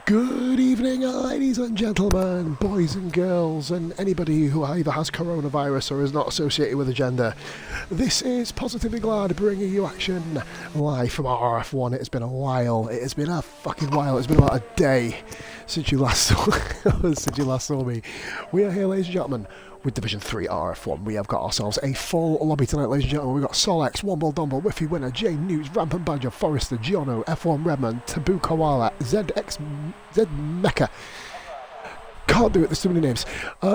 Good evening, ladies and gentlemen, boys and girls, and anybody who either has coronavirus or is not associated with a gender. This is Positively Glad bringing you action live from RRF1. It has been a while. It has been a fucking while. It's been about a day since you last saw me. We are here, ladies and gentlemen, with Division 3 RRF1. We have got ourselves a full lobby tonight, ladies and gentlemen. We've got Solex, Womble Dumble, Whiffy Winner, Jay News, Rampant Badger, Forrester, Giono, F1 Redman, Taboo Koala, ZX, Z Mecha. Can't do it, there's too many names.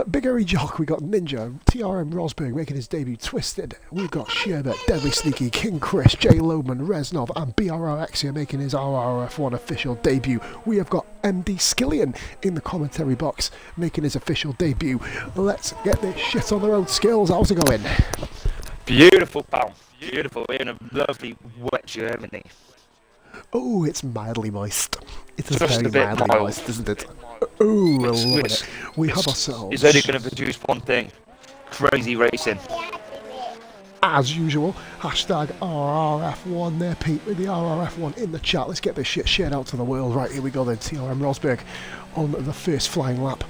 Big Hairy Jock, we got Ninja, TRM Rosberg making his debut, Twisted. We've got Sherbet, Deadly Sneaky, King Chris, Jay Loman, Reznov, and BRRX here making his RRF1 official debut. We have got MD Skillian in the commentary box making his official debut. Let's get this shit on the road. Skills, how's it going? Beautiful, pal. Beautiful. We're in a lovely, wet Germany. Oh, it's mildly moist. It's Just very a bit mildly mild. moist, isn't it? Oh, we're loving it. We have ourselves... It's only going to produce one thing. Crazy racing. As usual, hashtag RRF1 there, Pete, with the RRF1 in the chat. Let's get this shit shared out to the world. Right, here we go then. TRM Rosberg on the first flying lap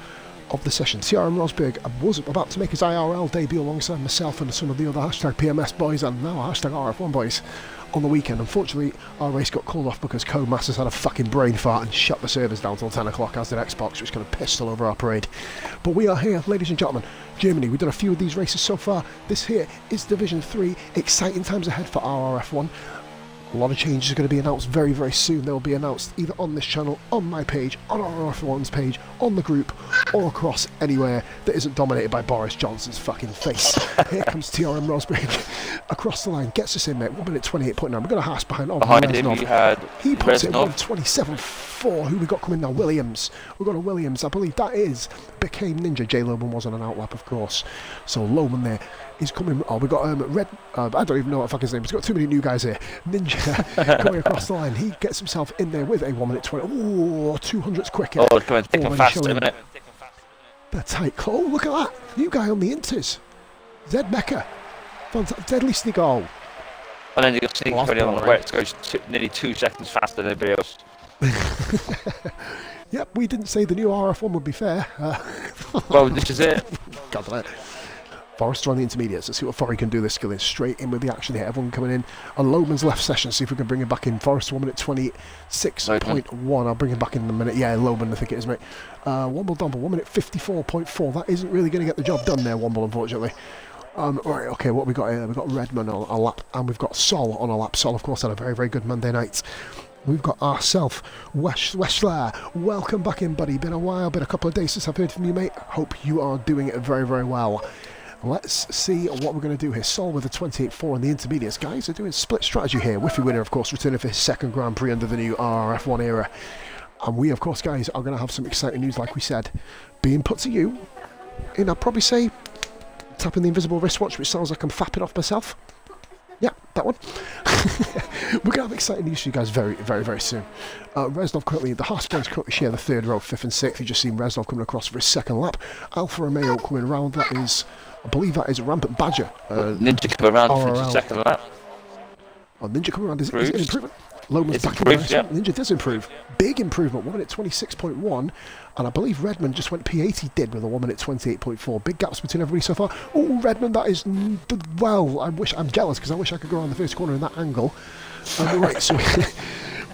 of the session. TRM Rosberg was about to make his IRL debut alongside myself and some of the other hashtag PMS boys and now hashtag RF1 boys on the weekend. Unfortunately, our race got called off because Codemasters had a fucking brain fart and shut the servers down till 10 o'clock, as did Xbox, which kind of pissed all over our parade. But we are here, ladies and gentlemen. Germany, we've done a few of these races so far. This here is Division 3. Exciting times ahead for RRF1. A lot of changes are going to be announced very, very soon. They will be announced either on this channel, on my page, on RRF1's page, on the group, or across anywhere that isn't dominated by Boris Johnson's fucking face. Here comes TRM Rosberg across the line, gets us in, mate. 1 minute 28.9. We're going to hash behind Behind him, you had he puts it Reznov. 127.4. Who we got coming now? Williams. We've got a Williams. I believe that became Ninja. Jay Loman was on an outlap, of course. So Loman there is coming. Oh, we got Red. I don't even know what the fuck his name is. We've got too many new guys here. Ninja coming across the line. He gets himself in there with a 1 minute 20. Oh, 200's quick. Oh, it's going thick and fast, isn't it? The tight. Oh, look at that. New guy on the Inters. Zed Mecha. Deadly Sneak. Oh. And then you got Sneak already on the wet. It goes nearly 2 seconds faster than everybody else. Yep, we didn't say the new RF1 would be fair. Well, this is it. God damn it. Forrester on the intermediates. Let's see what Forry can do this skilling. Straight in with the action here. Everyone coming in. On Loman's left session. See if we can bring him back in. Forrester 1 minute 26.1. I'll bring him back in a minute. Yeah, Loman, I think it is, mate. Womble Dumble 1 minute 54.4. That isn't really going to get the job done there, Womble, unfortunately. Right, okay, what we got here? We've got Redman on a lap, and we've got Sol on a lap. Sol, of course, had a very, very good Monday night. We've got ourselves, Weschler. Welcome back in, buddy. Been a while, been a couple of days since I've heard from you, mate. Hope you are doing it very, very well. Let's see what we're going to do here. Sol with a 28.4 in the intermediates. Guys are doing split strategy here. Whiffy Winner, of course, returning for his second Grand Prix under the new RRF1 era. And we, of course, guys, are going to have some exciting news, like we said, being put to you in, I'd probably say, tapping the invisible wristwatch, which sounds like I'm fapping off myself. Yeah, that one. We're going to have exciting news for you guys very, very, very soon. Reznov currently, the Haas boys currently share the third row, 5th and 6th. You've just seen Reznov coming across for his second lap. Alfa Romeo coming around, that is, I believe that is Rampant Badger. Ninja come around for his second lap. Oh, Ninja coming around, is it an improvement? Loman's back in improved, yeah. Ninja does improve. Big improvement, 1 minute 26.1. And I believe Redman just went P8, he did, with a 1 minute 28.4. Big gaps between everybody so far. Oh, Redman, that is, well, I'm jealous because I wish I could go around the first corner in that angle. Right, so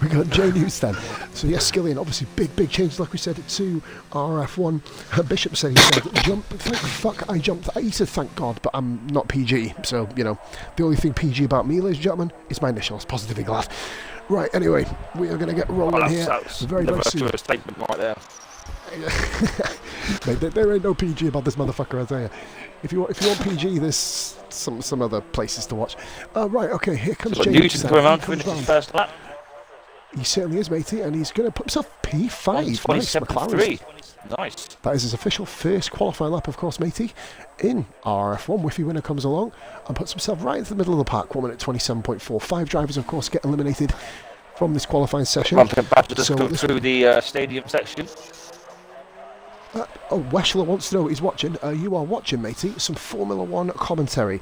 we got Jay News then. So yes, Skillian, obviously big changes, like we said, to RF1. Bishop said, he said, jump, thank fuck, I jumped. He said, thank God, but I'm not PG. So, you know, the only thing PG about me, ladies and gentlemen, is my initials, Positively Glad. Right, anyway, we are going to get rolling here very, very soon. A statement right there. Mate, there ain't no PG about this motherfucker, I tell you. If you want PG, there's some other places to watch. Right, okay, here comes James. Newton coming around for his first lap. He certainly is, matey, and he's going to put himself P5. Nice, McLaren. Nice. That is his official first qualifying lap, of course, matey, in RF1. Whiffy Winner comes along and puts himself right into the middle of the pack. 1 minute 27.4. 5 drivers, of course, get eliminated from this qualifying session. Rampant Badger just go through the stadium section. Oh, Weschler wants to know, he's watching. You are watching, matey, some Formula 1 commentary.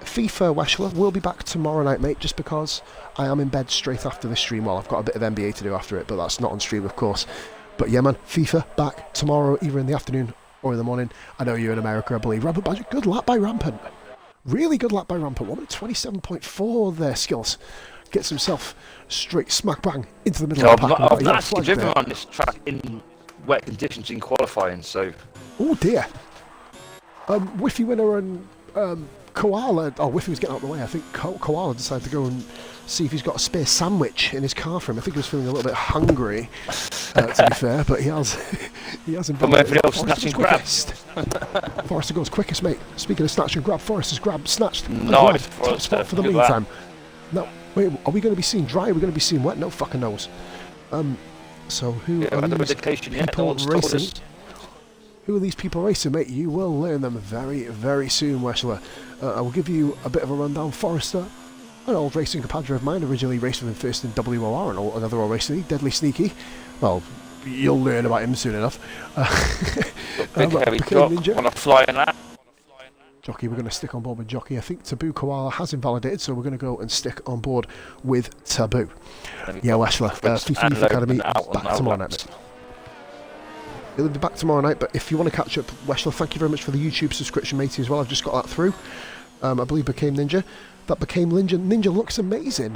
FIFA Weschler will be back tomorrow night, mate, just because I am in bed straight after the stream. Well, I've got a bit of NBA to do after it, but that's not on stream, of course. But yeah, man, FIFA back tomorrow, either in the afternoon or in the morning. I know you're in America, I believe. Rampant Badger, good lap by Rampant. Really good lap by Rampant. 1:27.4 there, Skills. Gets himself straight smack bang into the middle of the pack. I've actually driven on this track in wet conditions in qualifying, so... Oh dear. Whiffy Winner and Koala... Oh, Whiffy was getting out of the way. I think Koala decided to go and see if he's got a spare sandwich in his car for him. I think he was feeling a little bit hungry, to be fair, but he hasn't been quickest. Forrester goes quickest, mate. Speaking of snatch and grab, Forrester's grab snatched. Nice, top spot for the meantime. Now, wait, are we going to be seen dry? Are we going to be seen wet? No fucking knows. So who are these people racing? Who are these people racing, mate? You will learn them very, very soon, Weschler. I will give you a bit of a rundown. Forrester, an old racing compadre of mine, originally raced with him first in WOR and another old racing league, Deadly Sneaky. Well, you'll learn about him soon enough. Big heavy drop on a flying lap. Jockey, we're going to stick on board with Jockey. I think Taboo Koala has invalidated, so we're going to go and stick on board with Taboo. Yeah, Weschler, FIFA Youth Academy, back tomorrow night. It'll be back tomorrow night, but if you want to catch up, Weschler, thank you very much for the YouTube subscription, matey, as well. I've just got that through. I believe Became Ninja. That Became Ninja. Ninja looks amazing.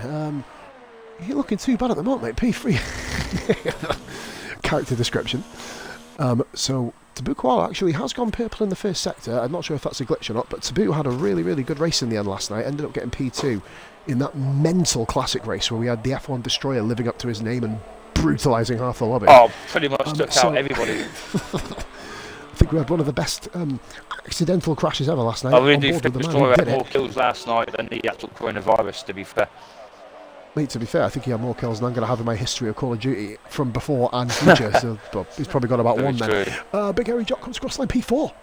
You're looking too bad at the moment, mate. P3. Character description. So, Taboo Koala actually has gone purple in the first sector. I'm not sure if that's a glitch or not, but Taboo had a really, really good race in the end last night. Ended up getting P2 in that mental classic race where we had the F1 Destroyer living up to his name and brutalising half the lobby. Oh, pretty much took out everybody. I think we had one of the best accidental crashes ever last night. I really do think Destroyer had more kills last night than the actual coronavirus, to be fair. Mate, to be fair, I think he had more kills than I'm going to have in my history of Call of Duty from before and future. So well, he's probably got about one then. Big Hairy Jock comes across line P4.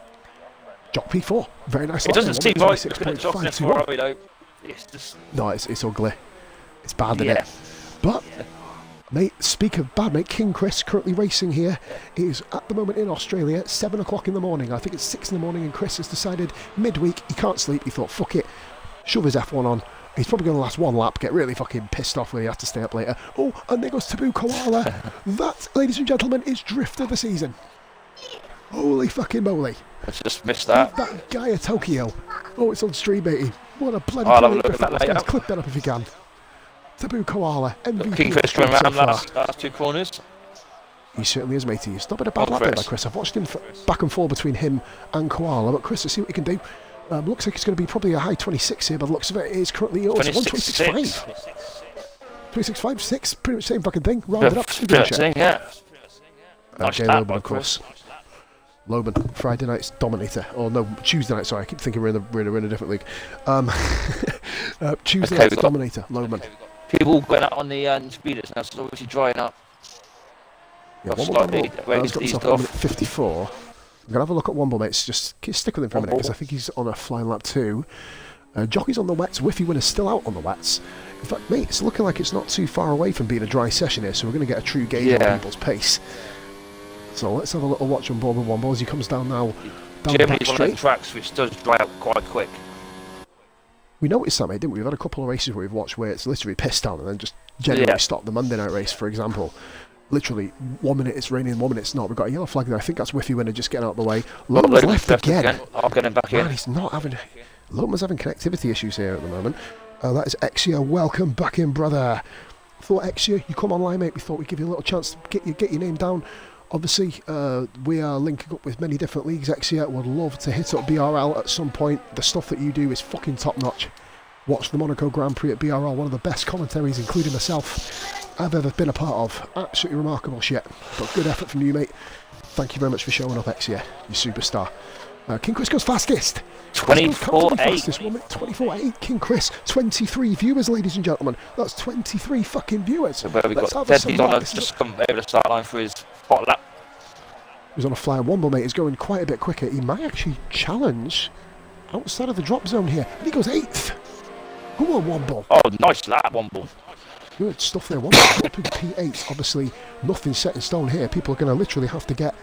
Jock P4. Very nice. It doesn't seem right. Though. It's just... No, it's ugly. It's bad, isn't it? But, mate, speak of bad, mate, King Chris, currently racing here, is at the moment in Australia, 7 o'clock in the morning. I think it's 6 in the morning, and Chris has decided midweek he can't sleep. He thought, fuck it, shove his F1 on. He's probably going to last one lap, get really fucking pissed off when he has to stay up later. Oh, and there goes Taboo Koala. That, ladies and gentlemen, is drift of the season. Holy fucking moly. I just missed that. Give that guy a Tokyo. Oh, it's on stream, matey. What a bloody look at that later. Clip that up if you can. Taboo Koala, MVP. King Chris coming around last two corners. He certainly is, matey. He's not been a bad lap there by Chris. I've watched him back and forth between him and Koala, but Chris, let's see what he can do. Looks like it's going to be probably a high 26 here, but the looks of it is currently 126.5. 26.5, 6, pretty much same fucking thing. Rounded up. Yeah. Okay, Loban, of course. Loban, Friday night's Dominator. Oh no, Tuesday night, sorry, I keep thinking we're in a different league. Tuesday night's Dominator, Loban. People going out on the speeders now, so obviously drying up. Yeah, Womble's got himself 1 minute 54. I'm going to have a look at Womble, mates. Just stick with him for a minute, because I think he's on a flying lap 2. Jockey's on the wets. Whiffy Winner's still out on the wets. In fact, mate, it's looking like it's not too far away from being a dry session here, so we're going to get a true gauge on people's pace. So let's have a little watch on board with Womble as he comes down now. Germany's one of the tracks which does dry out quite quick. We noticed that, mate, didn't we? We've had a couple of races where we've watched where it's literally pissed down and then just generally stopped. The Monday night race, for example. Literally, 1 minute it's raining, 1 minute it's not. We've got a yellow flag there. I think that's Whiffy Winner just getting out of the way. Loma's left again. I'll get him back in. Man, he's not having... Loma's having connectivity issues here at the moment. That is Exia. Welcome back in, brother. Thought Exia, you come online, mate. We thought we'd give you a little chance to get your name down. Obviously, we are linking up with many different leagues. Exia would love to hit up BRL at some point. The stuff that you do is fucking top-notch. Watch the Monaco Grand Prix at BRL, one of the best commentaries, including myself, I've ever been a part of. Absolutely remarkable shit. But good effort from you, mate. Thank you very much for showing up, Exia, you superstar. King Chris goes fastest. 24.8. 24.8. King Chris, 23 viewers, ladies and gentlemen. That's 23 fucking viewers. So where we got Deadly's on just come over the start line for his hot lap. He's on a flying Womble, mate. He's going quite a bit quicker. He might actually challenge outside of the drop zone here. And he goes 8th. Go on, Womble. Oh, nice lap, Womble. Good stuff there. Womble P8. Obviously, nothing set in stone here. People are going to literally have to get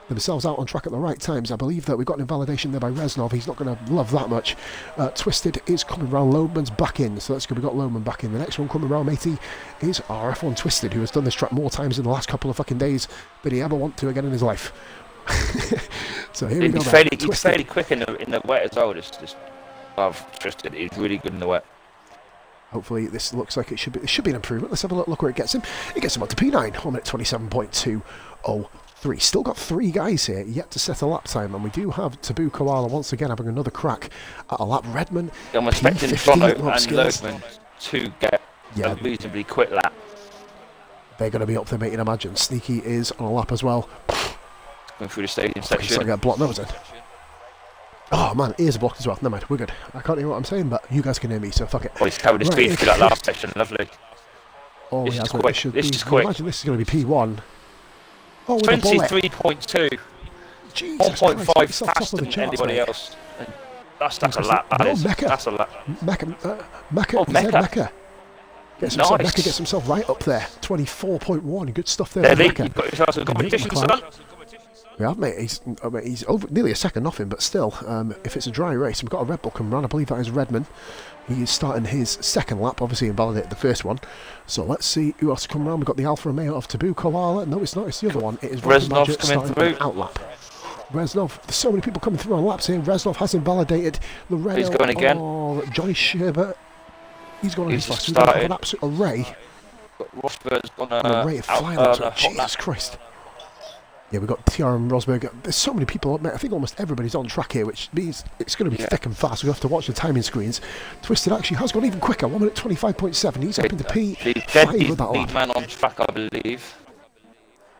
themselves out on track at the right times. I believe that we've got an invalidation there by Reznov. He's not going to love that much. Twisted is coming round. Loadman's back in, so that's good. We've got Loadman back in. The next one coming round, matey, is RRF1 Twisted, who has done this track more times in the last couple of fucking days than he ever want to again in his life. So here we go. He's fairly quick in the wet as well. Just Twisted. He's really good in the wet. Hopefully this looks like it should be an improvement. Let's have a look where it gets him. It gets him up to P9, 1 minute 27.203. Still got 3 guys here yet to set a lap time, and we do have Taboo Koala once again having another crack at a lap. Redman, I'm expecting Toronto and Loadman to get a reasonably quick lap. They're going to be up there, mate, you'd imagine. Sneaky is on a lap as well. Going through the stadium section. He's starting to get blocked nose in. Oh man, ears are blocked as well. Never mind, we're good. I can't hear what I'm saying, but you guys can hear me, so fuck it. Oh, he's covered his speed through that last section. Lovely. Oh, this yeah, is quick. This is quick. Imagine this is going to be P1. Oh, 23.2. 1.5 faster than anybody else. That's a lap. That's a lap. Mecca. Gets himself right up there. 24.1. Good stuff there. You've got yourself some competition, son. Yeah, mate, he's over nearly a second off him, but still, if it's a dry race, we've got a Red Bull coming around. I believe that is Redman. He is starting his second lap, obviously invalidated the first one. So let's see who else come around. We've got the Alfa Romeo of Taboo Koala. No, it's not, it's the other one. It is Reznov coming through. Out lap. Reznov, there's so many people coming through on laps here. Reznov has invalidated the Renault. He's going again. Oh, Johnny Sherbert. He's gone on his fast. He's started. An absolute array. Rosberg's gone an array of flying laps. Jesus Christ. Yeah, we've got TR and Rosberg. There's so many people up there. I think almost everybody's on track here, which means it's going to be thick and fast. We'll have to watch the timing screens. Twisted actually has gone even quicker. 1 minute 25.7. He's up into P5 with that lap. Man on track, I believe.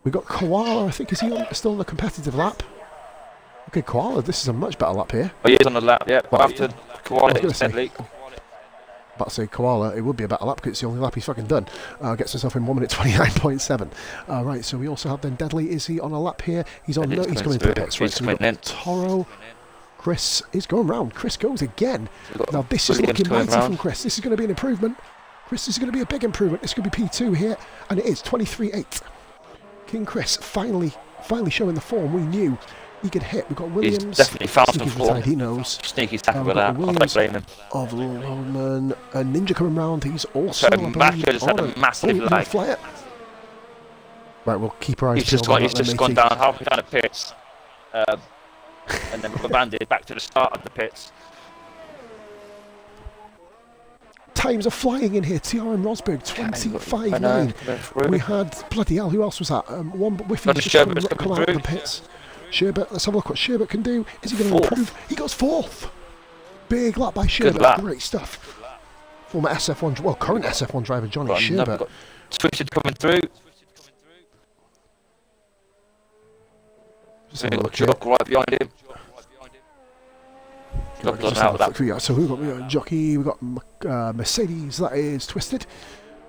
We've got Koala. I think, is he still on the competitive lap? Okay, Koala, this is a much better lap here. Oh, he is on the lap, yeah. But after Koala, it's deadly. About to say Koala, it would be a better lap because it's the only lap he's fucking done. Gets himself in 1 minute 29.7. Right, so we also have then Deadly. Is he on a lap here? He's on. No, he's coming through the pits. Right, so we've got Toro. Chris is going round. Chris goes again. Now this is looking mighty from Chris. This is going to be an improvement. Chris, this is going to be a big improvement. It's going to be P2 here, and it is 23.8. King Chris finally showing the form we knew he could hit. We've got Williams. He's definitely fast from form. He knows. Sneaky tackle with that. I don't blame him. Of Loman. Ninja coming round. He's also Macca just had a massive lag. Right, we'll keep our eyes peeled. He's just gone down halfway down the pits, and then banded back to the start of the pits. Times are flying in here. TR and Rosberg 25.9. We had bloody hell. Who else was that? One Whiffy just come out of the pits. Sherbert, let's have a look what Sherbert can do. Is he going to improve? He goes 4th. Big lap by Sherbert. Great stuff. Former SF1, well, current SF1 driver Johnny Sherbert. Twisted coming through. Just have a look Jock right behind him. So we've got Jockey, we've got Mercedes, that is Twisted.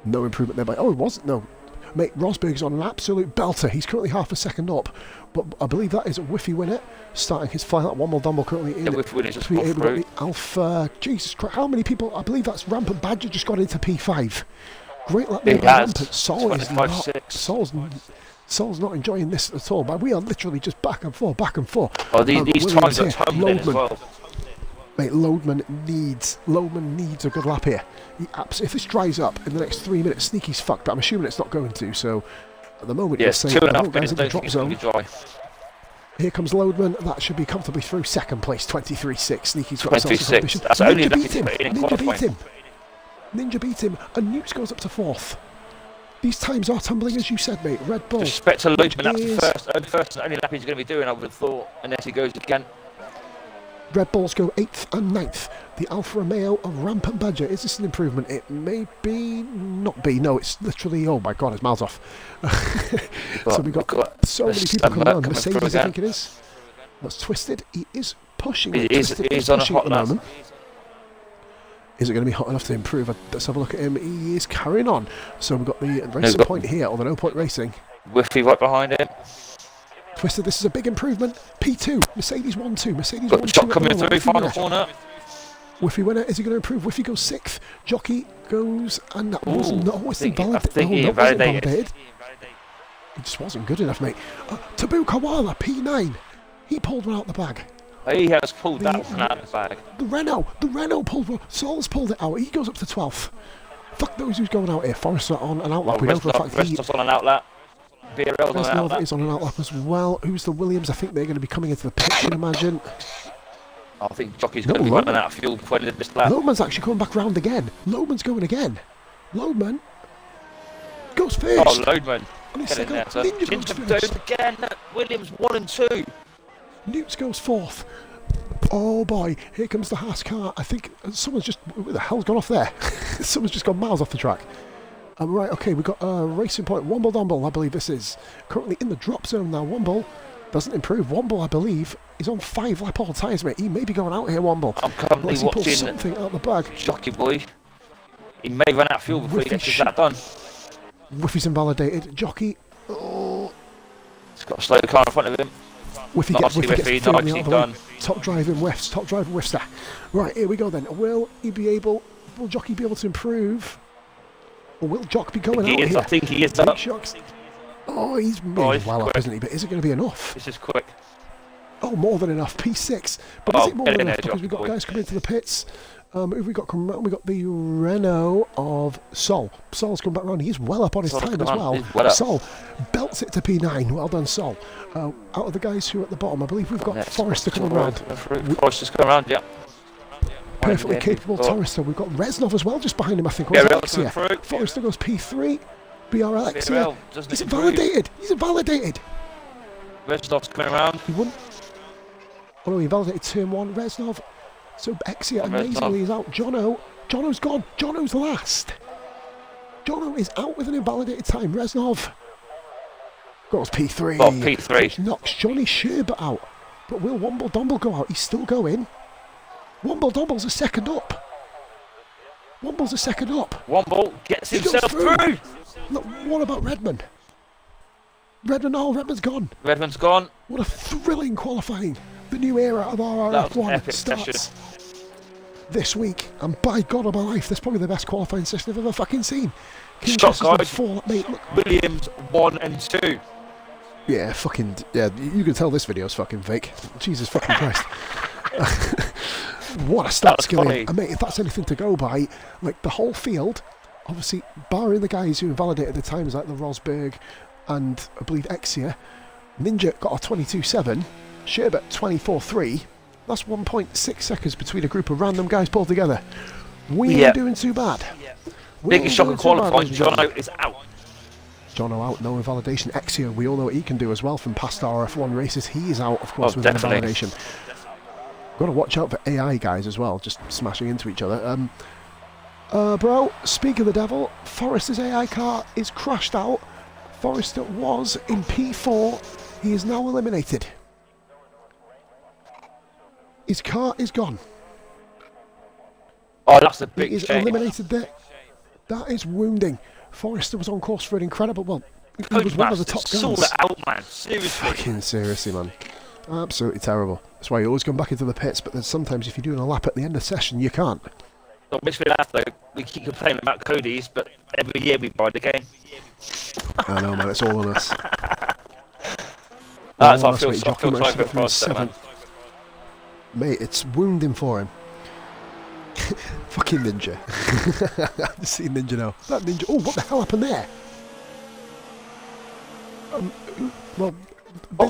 No improvement there by. Oh, it wasn't. No. Mate, Rosberg's on an absolute belter. He's currently half a second up, but I believe that is a Whiffy winner, starting his final. One more Dumble currently in. The Alpha. Jesus Christ, how many people? I believe that's Rampant Badger just got into P5. Great lap there by Rampant. Sol's not enjoying this at all, but we are literally just back and forth. Oh, these times are tumbling as well. Mate, Loadman needs a good lap here. If this dries up in the next 3 minutes, Sneaky's fucked, but I'm assuming it's not going to, so at the moment yes, you're saying, 2.5 minutes in the drop zone. Here comes Loadman, that should be comfortably through second place, 23.6. Sneaky's got himself some ambition. Ninja beat him, and Newts goes up to 4th. These times are tumbling, as you said, mate. Red Bull. Respect to Loadman, that's the first and only lap he's going to be doing, I would have thought, unless he goes again. Red Bulls go 8th and 9th. The Alfa Romeo of Rampant Badger. Is this an improvement? It may be, not be. No, it's literally, oh my god, it's miles off. So we've got so many people coming on. Mercedes, I think it is. That's Twisted. He is pushing. He's on a hot at the moment. Is it going to be hot enough to improve? Let's have a look at him. He is carrying on. So we've got the racing point here, or the no point racing. Whiffy right behind him. Twisted, this is a big improvement. P2, Mercedes 1-2, Mercedes 1-2. Shot coming through, final corner. Whiffy winner, is he going to improve? Whiffy goes 6th. Jockey goes, and that wasn't, no, it's invalidated. invalidated. He just wasn't good enough, mate. Tabu Kawala, P9. He pulled one out the bag. He has pulled that one out of the bag. The Renault pulled one. Sol's pulled it out. He goes up to 12th. Fuck those who's going out here. Forrester on an outlap. We know for a fact Reznov on an outlap. BRL's on an outlap. Is on an outlap as well. Who's the Williams? I think they're going to be coming into the pitch, you'd imagine. I think Jockey's going to be running out of fuel before this lap. Lodeman's actually coming back round again. Lodeman's going again. Lodeman goes first. Oh, Lodeman. Get in there, Ninja goes again. Williams 1 and 2. Newts goes 4th. Oh boy, here comes the Haas car. I think someone's just... Where the hell's gone off there? Someone's just gone miles off the track. Right, okay, we've got Racing Point. Womble Domble, I believe this is. Currently in the drop zone now. Womble doesn't improve. Womble, I believe, is on 5 lap all tyres, mate. He may be going out here, Womble. I'm currently watching something out the bag. Jockey boy. He may run out of fuel before he gets that done. Whiffy's invalidated. Jockey. Oh. He's got a slow car in front of him. Whiffy gets done. Top driving whiffs. Right, here we go then. Will Jockey be able to improve? Or will Jock be going out here? I think he is up. Oh, he's moving well up, isn't he? But is it going to be enough? This is quick. Oh, more than enough. P6. But is it more than enough? Because we've got guys coming into the pits. Who have we got coming around? We've got the Renault of Sol. Sol's come back round. He's well up on his time as well. Sol belts it to P9. Well done, Sol. Out of the guys who are at the bottom, I believe we've got Forrester coming around. Forrester's coming around, yeah. Perfectly capable Forrester. We've got Reznov as well, just behind him, I think. Forrester goes P3. BRL. He's invalidated. He's invalidated. Reznov's coming around. He wouldn't. Oh no, he invalidated turn 1. Reznov. So Exia amazingly is out. Jono's gone. Jono's last. Jono is out with an invalidated time. Reznov goes P3. Oh, P3. Which knocks Johnny Sherbert out. But will Womble Domble go out? He's still going. Womble Domble's a second up. Womble gets himself through. Look, what about Redmond? Redmond's gone. Redmond's gone. What a thrilling qualifying. The new era of RRF1 starts this week. And by God of my life, that's probably the best qualifying session I've ever fucking seen. Shot guide. Williams 1 and 2. Yeah, you can tell this video's fucking fake. Jesus fucking Christ. What a start skilling. I mean, if that's anything to go by, like the whole field, obviously, barring the guys who invalidated the times like the Rosberg and I believe Exia, Ninja got a 22.7, Sherbert 24.3. That's 1.6 seconds between a group of random guys pulled together. We ain't doing too bad. Biggest shock of qualifying, Jono is out. Jono out, no invalidation. Exia, we all know what he can do as well from past RF1 races. He is out, of course, with invalidation. Got to watch out for AI guys as well, just smashing into each other. Bro, speak of the devil, Forrester's AI car is crashed out. Forrester was in P4. He is now eliminated. His car is gone. Oh, that's a big He is eliminated there. That is wounding. Forrester was on course for an incredible... Well, he was one of the top guys. Sort it out, man. Seriously. Fucking seriously, man. Absolutely terrible. That's why you always come back into the pits, but then sometimes if you're doing a lap at the end of the session, you can't. What makes me laugh though, we keep complaining about Cody's, but every year we buy the game. I know, man, it's all on us. That's I feel sorry for Forrester, man. Mate, it's wounding for him. Fucking Ninja. I've seen Ninja now. That Ninja. Oh, what the hell happened there? Well,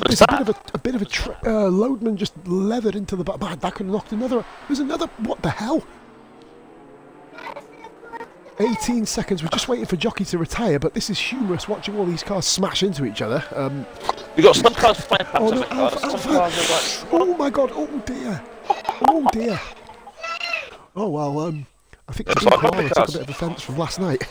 there's a bit of a Lodeman just leathered into the back. Man, that could have knocked another. There's another. What the hell? 18 seconds. We're just waiting for Jockey to retire, but this is humorous watching all these cars smash into each other. We got some cars flying past. Oh, no, Alpha. Oh my God! Oh dear! Oh dear! Oh well. I think took a bit of offence from last night.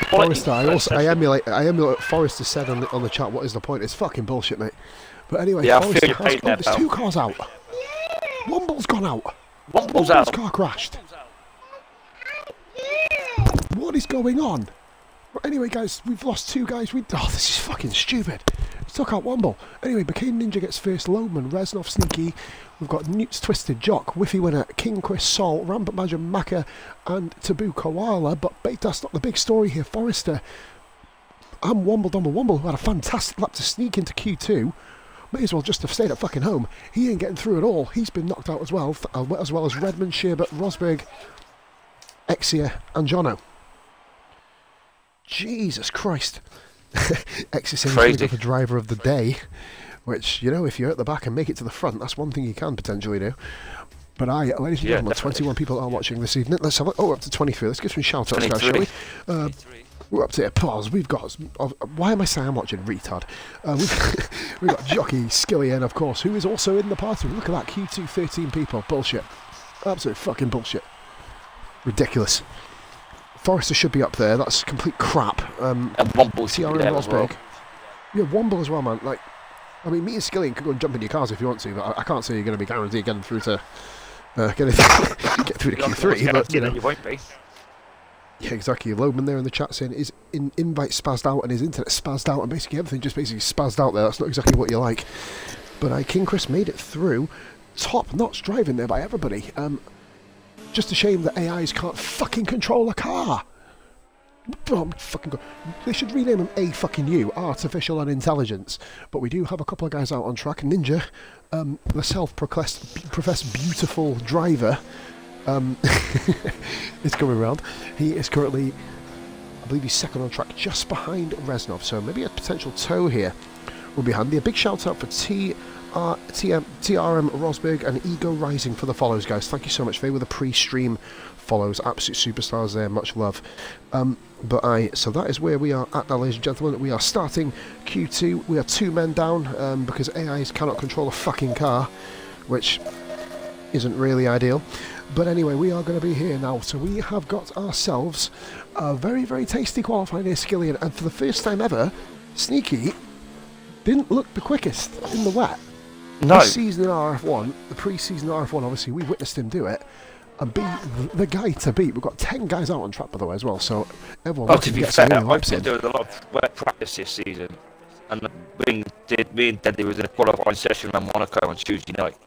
Forrester, I emulate what Forrester said on the chat. What is the point? It's fucking bullshit, mate. But anyway, yeah, Forrester has gone. There's 2 cars out. Womble's gone out. Womble's out. Car crashed. What is going on? Well, anyway, guys, we've lost 2 guys. Oh, this is fucking stupid. took out Womble. Anyway, McCain Ninja gets first, Loman, Reznov, Sneaky. We've got Newt's Twisted, Jock, Whiffy Winner, King Chris, Sol, Rampant Badger, Maka, and Taboo Koala. But that's not the big story here. Forrester and Womble Domble Womble, who had a fantastic lap to sneak into Q2. May as well just have stayed at fucking home. He ain't getting through at all. He's been knocked out as well as Redmond, Sherbert, Rosberg, Exia, and Jono. Jesus Christ. Exia saying he's going to go for driver of the day, which, you know, if you're at the back and make it to the front, that's one thing you can potentially do. But ladies and gentlemen, definitely. 21 people are watching this evening. Let's have up to 23. Let's give some shout outs, guys, shall we? We're up to pause. We've got. Why am I saying I'm watching? Retard. We've got Jockey Skillian, of course, who is also in the party. Look at that. Q2, 13 people. Bullshit. Absolute fucking bullshit. Ridiculous. Forrester should be up there. That's complete crap. And Womble should be there as well. Yeah, Womble as well, man. Like, I mean, me and Skillian could go and jump in your cars if you want to, but I can't say you're going to be guaranteed getting through to get through to Q3. But you know, you won't be. Yeah, exactly. Loman there in the chat saying his invite spazzed out and his internet spazzed out and basically everything just basically spazzed out there. That's not exactly what you like. But King Chris made it through. Top-notch driving there by everybody. Just a shame that AIs can't fucking control a car. Oh, fucking God. They should rename them A-fucking-U, Artificial Intelligence. But we do have a couple of guys out on track. Ninja, the self-professed beautiful driver, is coming around. He is currently, I believe he's second on track, just behind Reznov, so maybe a potential tow here will be handy. A big shout out for TRM Rosberg and Ego Rising for the follows, guys. Thank you so much. They were the pre-stream follows, absolute superstars there, much love. So that is where we are at now, ladies and gentlemen. We are starting Q2. We are 2 men down because AIs cannot control a fucking car, which isn't really ideal. But anyway, we are going to be here now. So we have got ourselves a very, very tasty qualifying here, Skillian. And for the first time ever, Sneaky didn't look the quickest in the wet. No. This season in RRF1, the pre-season RRF1, obviously, we witnessed him do it. And be the guy to beat. We've got 10 guys out on track, by the way, as well. So everyone to be fair, I've been doing a lot of wet practice this season. And me and Dendy was in a qualifying session around Monaco on Tuesday night.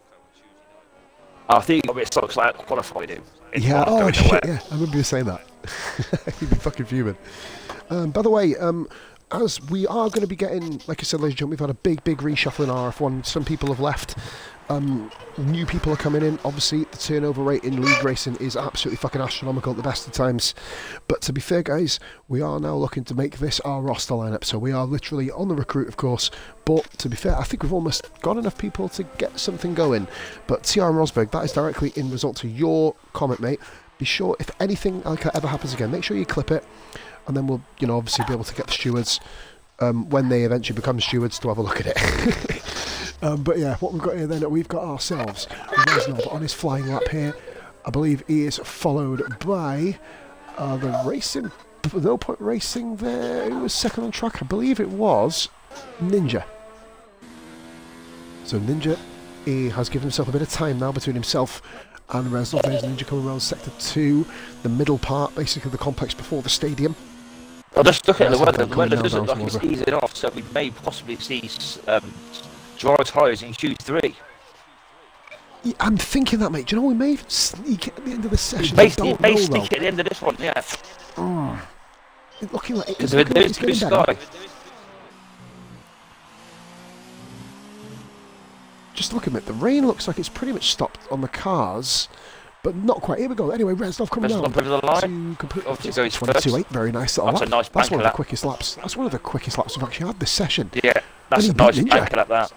I think he got a bit looks like qualified him. Yeah, oh shit, yeah, I remember you saying that. He'd be fucking fuming. By the way, as we are going to be getting, like I said, ladies and gentlemen, we've had a big reshuffle in RF1. Some people have left. New people are coming in. Obviously, the turnover rate in league racing is absolutely fucking astronomical at the best of times. But to be fair, guys, we are now looking to make this our roster lineup. So we are literally on the recruit, of course. But to be fair, I think we've almost got enough people to get something going. But TR and Rosberg, that is directly in result to your comment, mate. Be sure, if anything like that ever happens again, make sure you clip it. And then we'll, you know, obviously be able to get the stewards, when they eventually become stewards, to have a look at it. But yeah, what we've got here then, we've got ourselves Reznov on his flying lap here. I believe he is followed by the racing, No Point Racing there, who was second on track. I believe it was Ninja. So Ninja, he has given himself a bit of time now between himself and Reznov. There's Ninja coming around sector 2, the middle part, basically the complex before the stadium. I'll just look at the weather. The weather doesn't look like it's easing off, so we may possibly see dry tyres in Q3. Yeah, I'm thinking that, mate. Do you know, we may sneak it at the end of the session. May sneak it at the end of this one, yeah. It's looking like because there's blue sky. Just looking at it, the rain looks like it's pretty much stopped on the cars, but not quite. Here we go. Anyway, Reznov coming down over the line. Obviously goes 22.8. Very nice. That's a nice That's one of the quickest laps. That's one of the quickest laps we've actually had this session. Yeah, that's a nice bank lap, that.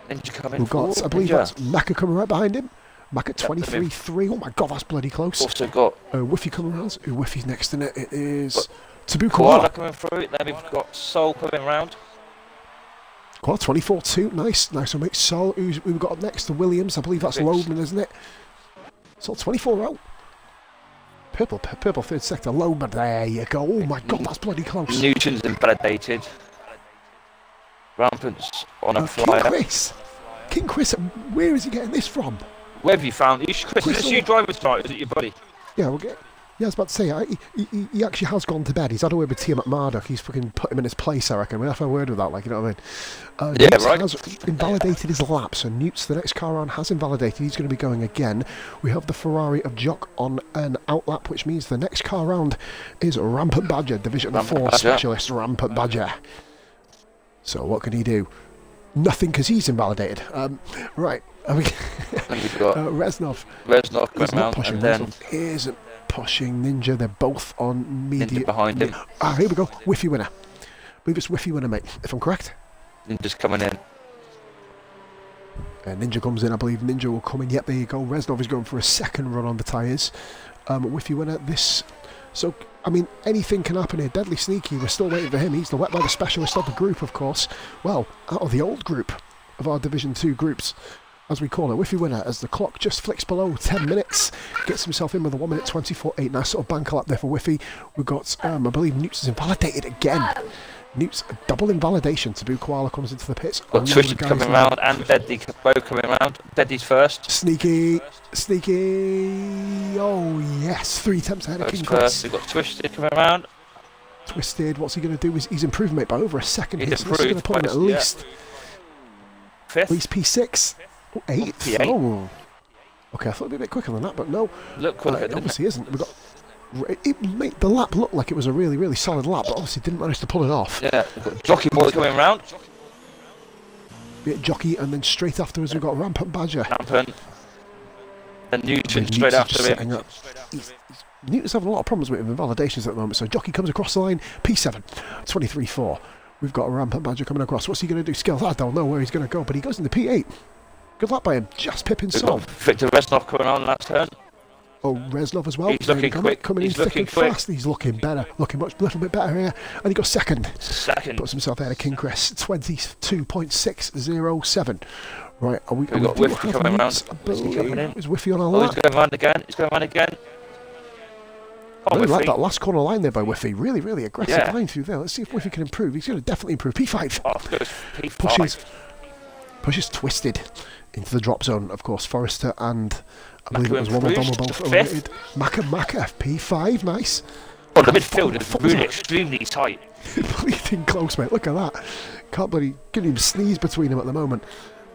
Ninja coming. We've got, I believe that's Maka coming right behind him. Maka 23.3. Oh my god, that's bloody close. Also got Whiffy coming around. Whiffy's next in it. It is Taboo Koala coming through. Then we've got Sol coming round. Well, 24.2, nice one, mate. Sol, who's we've got up next to Williams, I believe that's Loman, isn't it? Sol 24 out. Purple third sector, Loman, there you go. Oh my god, that's bloody close. Newton's invalidated. Rampant's on a flyer. King Chris, where is he getting this from? Where have you found? Chris, is this you driving tonight, or is it your buddy? Yeah, we'll get. Yeah, I was about to say, he actually has gone to bed. He's had a word with Tia McMurdoch. He's fucking put him in his place, I reckon. We'll have a word with that, like, you know what I mean? Yeah, Newts right. has invalidated his lap, so Newts, the next car round, has invalidated. He's going to be going again. We have the Ferrari of Jock on an outlap, which means the next car round is Rampant Badger, Division 4 Specialist Rampant Badger. So what can he do? Nothing, because he's invalidated. Right. Reznov is not pushing. Reznov isn't pushing Ninja. They're both on media. Ninja behind him. Ah, here we go. Whiffy winner. I believe it's Whiffy winner, mate, if I'm correct. Ninja's coming in. Ninja comes in, I believe Ninja will come in. Yep, there you go. Reznov is going for a second run on the tyres. Whiffy winner. This. So, I mean, anything can happen here. Deadly Sneaky, we're still waiting for him. He's the wet weather specialist of the group, of course. Well, out of the old group of our Division 2 groups, as we call it. Whiffy winner, as the clock just flicks below 10 minutes, gets himself in with a 1 minute 24.8. Nice sort of bank lap there for Whiffy. We've got, I believe Newts is invalidated again. Newts, a double invalidation. Tabu Koala comes into the pits. Got Twisted coming around and Deadly both coming around. Deadly's first. Sneaky. Oh, yes. 3 attempts ahead of King Chris. We've got Twisted coming around. Twisted, what's he going to do? He's improving it by over a second. He's so this is going to put him at least, fifth. At least P6. Oh, 8th. P8. Oh. Okay, I thought it'd be a bit quicker than that, but no. Look quicker, it obviously isn't. We've got. It made the lap look like it was a really, really solid lap, but obviously didn't manage to pull it off. Yeah, we've got Jockey Boy coming around. Jockey, and then straight afterwards we've got Rampant Badger. Rampant. And Newton straight after him. Newton's having a lot of problems with invalidations at the moment, so Jockey comes across the line, P7, 23.4. We've got a Rampant Badger coming across. What's he going to do? Skills, I don't know where he's going to go, but he goes into P8. Good luck by him, just pipping Sol. Victor Reznov coming on last turn. Oh, Reznov as well. He's looking quick. Coming in thick and fast. He's looking better. Looking a little bit better here. And he got second. Puts himself ahead of King Chris. 22.607. Right, we've got Whiffy coming around. Is Whiffy on a lap? He's going around again. I really like that last corner line there by Whiffy. Really, really aggressive line through there. Let's see if Whiffy can improve. He's going to definitely improve. P5. P5. Pushes Twisted into the drop zone. Of course, Forrester and I believe it was one of them were both eliminated. Maka, P5, nice. Oh, the midfield is really extremely tight. Bleeding close, mate. Look at that. Can't bloody get him sneeze between them at the moment.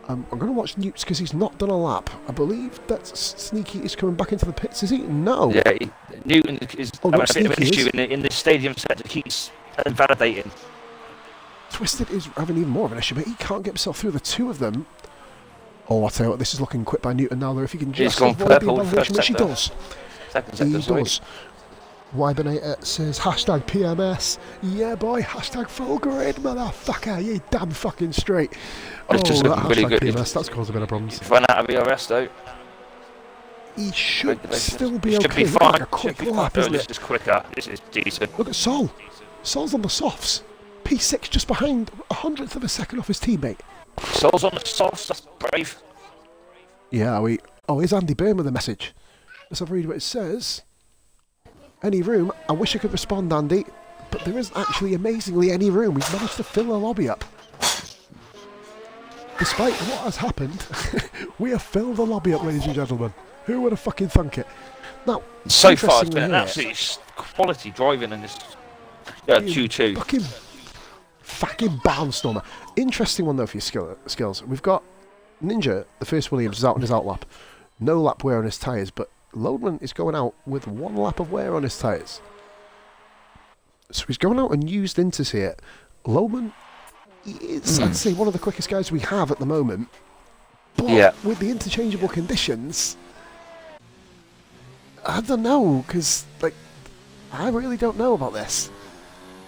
I'm going to watch Newts because he's not done a lap. I believe that Sneaky is coming back into the pits, is he? No. Yeah, Newton is having a bit of an issue in the stadium sector. He's invalidating. Twisted is having even more of an issue, but he can't get himself through the two of them. Oh, I'll tell you what, this is looking quick by Newton now, though. If he can just avoid the invalidation, which he does. Second sector, he does. Wybinator says, hashtag PMS. Yeah, boy, hashtag full grid, motherfucker. You damn fucking straight. It's just that really hashtag good. PMS, that's caused a bit of problems. He's run out of ERS, though. He should still be okay. Should be fine. Like a quick lap, isn't this it? is quicker. This is decent. Look at Sol. Sol's on the softs. P6 just behind, 100th of a second off his teammate. Sol's on the softs, that's brave. Yeah, here's Andy Byrne with a message. Let's have a read what it says. Any room? I wish I could respond, Andy, but there isn't actually amazingly any room. We've managed to fill the lobby up. Despite what has happened, we have filled the lobby up, ladies and gentlemen. Who would have fucking thunk it? Now, so far it's been an absolutely quality driving in this 2-2. Fucking barnstormer. Interesting one though for your skills. We've got Ninja, the first Williams, is out on his outlap. No lap wear on his tyres, but Lodeman is going out with 1 lap of wear on his tyres. So he's going out and used inters here. Lodeman is, I'd say, one of the quickest guys we have at the moment. But with the interchangeable conditions, I don't know, because I really don't know about this.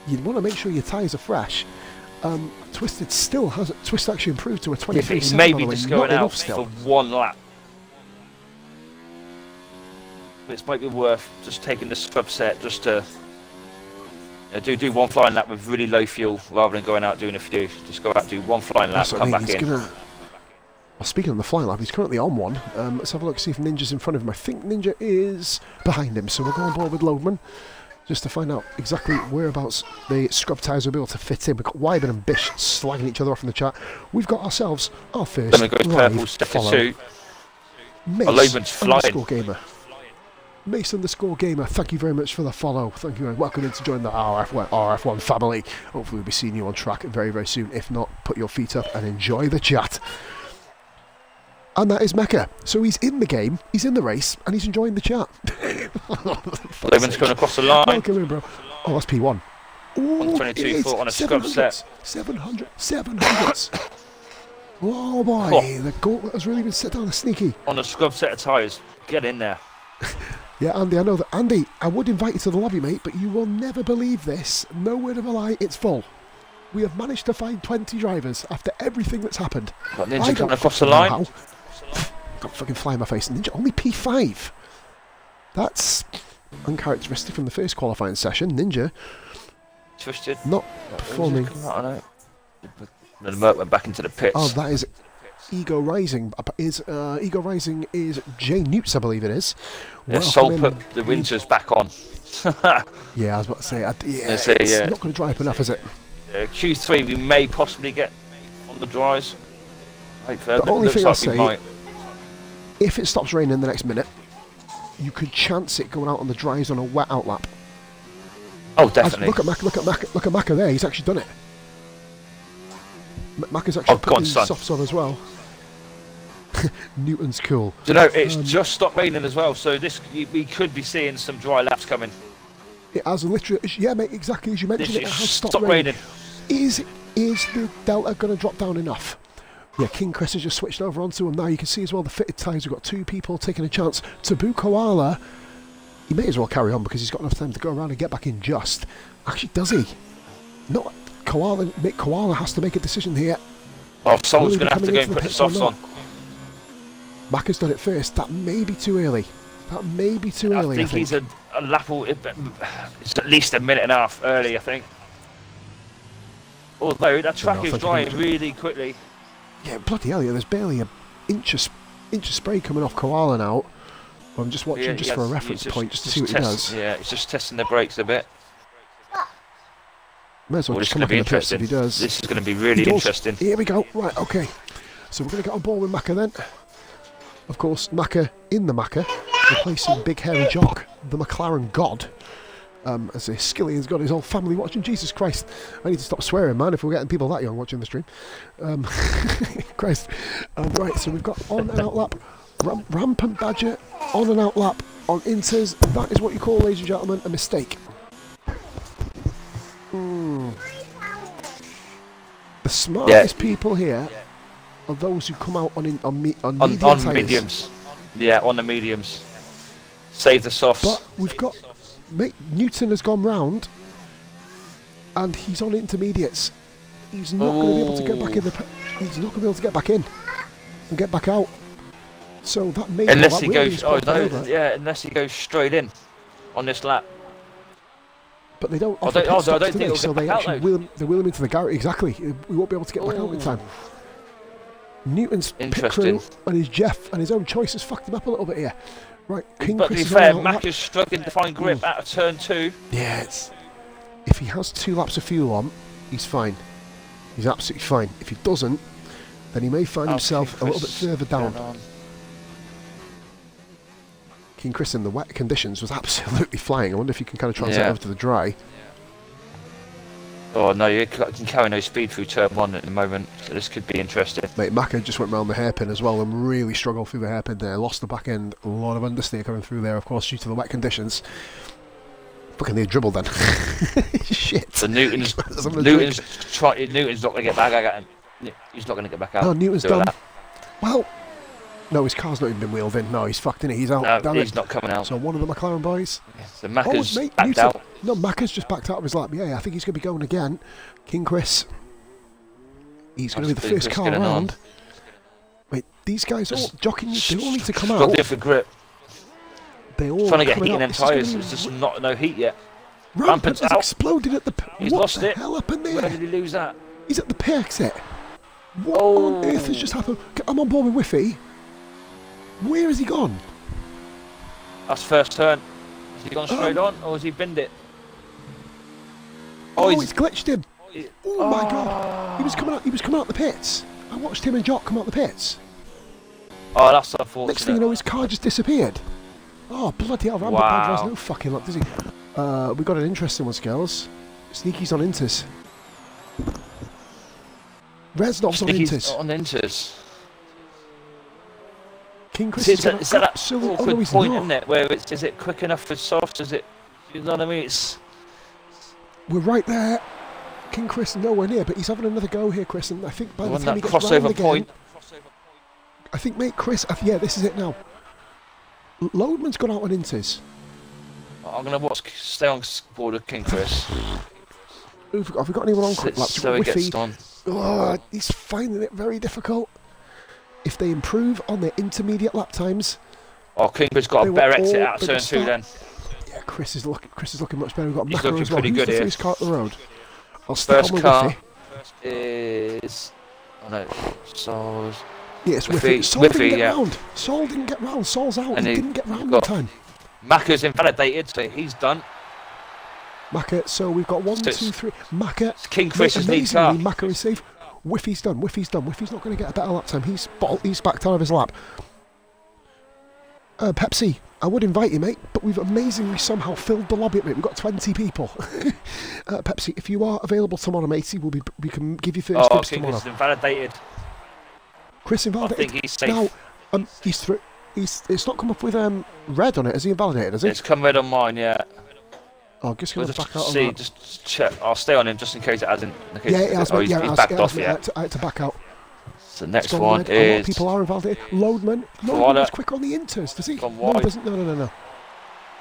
You'd want to make sure your tyres are fresh. Twisted still hasn't. Twisted actually improved to a 23.7. Maybe just going out for 1 lap. It might be worth just taking the scrub set just to do 1 flying lap with really low fuel rather than going out doing a few. Just go out, do 1 flying lap, come back in. Well, speaking of the flying lap, he's currently on one. Let's have a look, see if Ninja's in front of him. I think Ninja is behind him, so we'll go on board with Lodeman just to find out exactly whereabouts the scrub tyres will be able to fit in. We've got Wyburn and Bish slagging each other off in the chat. We've got ourselves our first live follow. Lodeman's flying. Gamer. Mace_gamer, thank you very much for the follow. Thank you and welcome in to join the RRF1 family. Hopefully we'll be seeing you on track very, very soon. If not, put your feet up and enjoy the chat. And that is Mecca. So he's in the game, he's in the race, and he's enjoying the chat. Levin's going across the line. Welcome in, bro. Oh, that's P1. Ooh, 22 foot on a scrub set. 700s. Oh boy, the gauntlet has really been set down the sneaky. On a scrub set of tyres. Get in there. Yeah, Andy, I know that. Andy, I would invite you to the lobby, mate, but you will never believe this. No word of a lie, it's full. We have managed to find 20 drivers after everything that's happened. Got Ninja coming across the line. Got fucking fly in my face. Ninja, only P5. That's uncharacteristic from the first qualifying session. Ninja. Twisted. Not performing. Then Merc went back into the pits. Oh, that is Ego Rising. Ego Rising is Jay Newts, I believe it is. Yeah, Sol put the winters back on. Yeah, I was about to say, it's not going to dry up enough, is it? Q3 we may possibly get on the dries. The only thing I'll say, if it stops raining in the next minute, you could chance it going out on the dries on a wet out lap. Oh, definitely. Look at Macca there. He's actually done it. Macca's actually put the softs on as well. Newton's cool. Do you know, it's just stopped raining as well, so we could be seeing some dry laps coming. It has literally, yeah, mate, exactly as you mentioned. It has stopped raining. Is the Delta going to drop down enough? Yeah, King Chris has just switched over onto him now. You can see as well the fitted tyres. We've got two people taking a chance. Taboo Koala, he may as well carry on because he's got enough time to go around and get back in just. Actually, does he? Not Koala. Koala has to make a decision here. Oh, someone's going to have to go and put the softs on. Macca's done it first. That may be too early. That may be too early. I think he's a lap. It's at least a minute and a half early, I think. Although that track is drying really quickly. Yeah, bloody hell, yeah, there's barely an inch of spray coming off Koala now. I'm just watching for a reference point just to see what he does. Yeah, he's just testing the brakes a bit. May as well just come up in the pits if he does. This is going to be really interesting. Here we go. Right, okay. So we're going to get on board with Macca then. Of course, Macca in the Macca, replacing Big Hairy Jock, the McLaren god. As Skillian's got his whole family watching. Jesus Christ, I need to stop swearing, man, if we're getting people that young watching the stream. Christ. Right, so we've got on and out lap, Rampant Badger, on and out lap, on inters. That is what you call, ladies and gentlemen, a mistake. The smartest people here are those who come out on mediums. Yeah, on the mediums. Save the softs. But we've got... Mate, Newton has gone round and he's on intermediates. He's not going to be able to get back in he's not going to be able to get back in and get back out. So that may unless he goes unless he goes straight in on this lap. But they don't offer pit stops today, so they actually wheel him into the garage. Exactly. We won't be able to get back out in time. Newton's pit crew and his Jeff and his own choice has fucked him up a little bit here. Right, King but to be fair, Mac is struggling to find grip out of turn 2. Yeah, if he has 2 laps of fuel on, he's fine. He's absolutely fine. If he doesn't, then he may find himself a little bit further down. King Chris in the wet conditions was absolutely flying. I wonder if you can kind of translate over to the dry. Oh no, you can carry no speed through turn 1 at the moment, so this could be interesting. Mate, Macca just went round the hairpin as well and really struggled through the hairpin there. Lost the back end, a lot of understeer coming through there, of course, due to the wet conditions. Fucking near dribbled then. Shit. So Newton's not going to get back out. He's not going to get back out. No, Newton's done. Well, no, his car's not even been wheeled in. No, he's fucked in it. He's out. No, he's not coming out. So one of the McLaren boys. Yeah, so Macca's backed out. No, Macca's just backed out of his lap. Yeah, I think he's going to be going again. King Chris. He's going to be the first car around. Wait, these guys all jockeying. They all need to come out. Struggling for grip. They all trying to get heat in them tyres. There's just no heat yet. Rampant has exploded at the... He's lost it. What the hell happened there? Where did he lose that? He's at the pit exit. What on earth has just happened? I'm on board with Whiffy. Where has he gone? That's first turn. Has he gone straight on, or has he binned it? Oh, he's glitched him. Oh my god. He was coming out the pits. I watched him and Jock come out the pits. Oh, that's unfortunate. Next thing you know, his car just disappeared. Oh, bloody hell, Rampant Wow. Badger has no fucking luck, does he? We got an interesting one, Scales. Sneaky's on Inters. Reznov's on Inters. On Inters. King Chris It's is that absolutely... awkward Oh, no, he's point, not. isn't it? Where it's, is it quick enough for soft? Is it... You know what I mean? It's... We're right there. King Chris nowhere near, but he's having another go here, Chris, and I think by the time he gets round crossover again... point. I think, mate, Chris... yeah, this is it now. Loadman's gone out on Inters. I'm going to stay on board with King Chris. Have we got anyone on quick laps? So he gets on. Oh, he's finding it very difficult. If they improve on their intermediate lap times... Oh, King Chris got a better exit out of turn 2 then. Yeah, Chris is looking much better. We've got He's Macca looking as well. pretty Who's good the here. first car at the road? I'll stay First on with car Whiffy. is... Oh no, Sol's... Yes, Whiffy, Sol didn't get yeah. round. Sol didn't get round. Sol's out. And he he didn't get round in got- time. Macca's invalidated, so he's done. Macca, so we've got 1, So 2, it's 3. Macca. King Chris's lead car. Amazingly, Macca is safe. Whiffy's done. Whiffy's done. Whiffy's not going to get a better lap time. He's backed out of his lap. Pepsi, I would invite you, mate, but we've amazingly somehow filled the lobby up, mate. We've got 20 people. Pepsi, if you are available tomorrow, matey, we can give you first dibs King tomorrow. Chris is invalidated. Chris invalidated. I think he's safe. Now, he's through. It's not come up with red on it. Has he invalidated? Has he? It's come red on mine, yeah. Oh, just We'll going to back just out. see, On that. just check. I'll stay on him just in case it hasn't. Yeah, it has. He's backed off, yeah. I had to back out. So the next Gone one red. A lot of is... people are invalidated. Loadman. Loadman was quicker on the inters. Does he? Gone No, he wide. doesn't. No.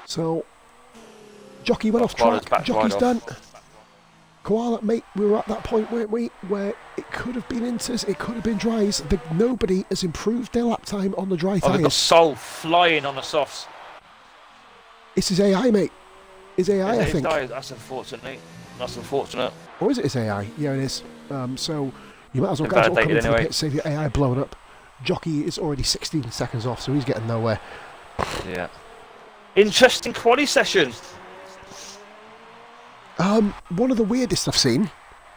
So, Jockey went off Koala's track. back Jockey's wide done. Koala, mate, we were at that point, weren't we, where it could have been inters, it could have been dries. Nobody has improved their lap time on the dry Oh, they've got tyres. Sol flying on the softs. This is AI, mate. Is AI, I think. That's unfortunate. That's unfortunate. Or is it? It's AI? Yeah, it is. So you might as well come Invalidated into the anyway. pit, save your AI blowing up. Jockey is already 16 seconds off, so he's getting nowhere. Yeah. Interesting quali session. One of the weirdest I've seen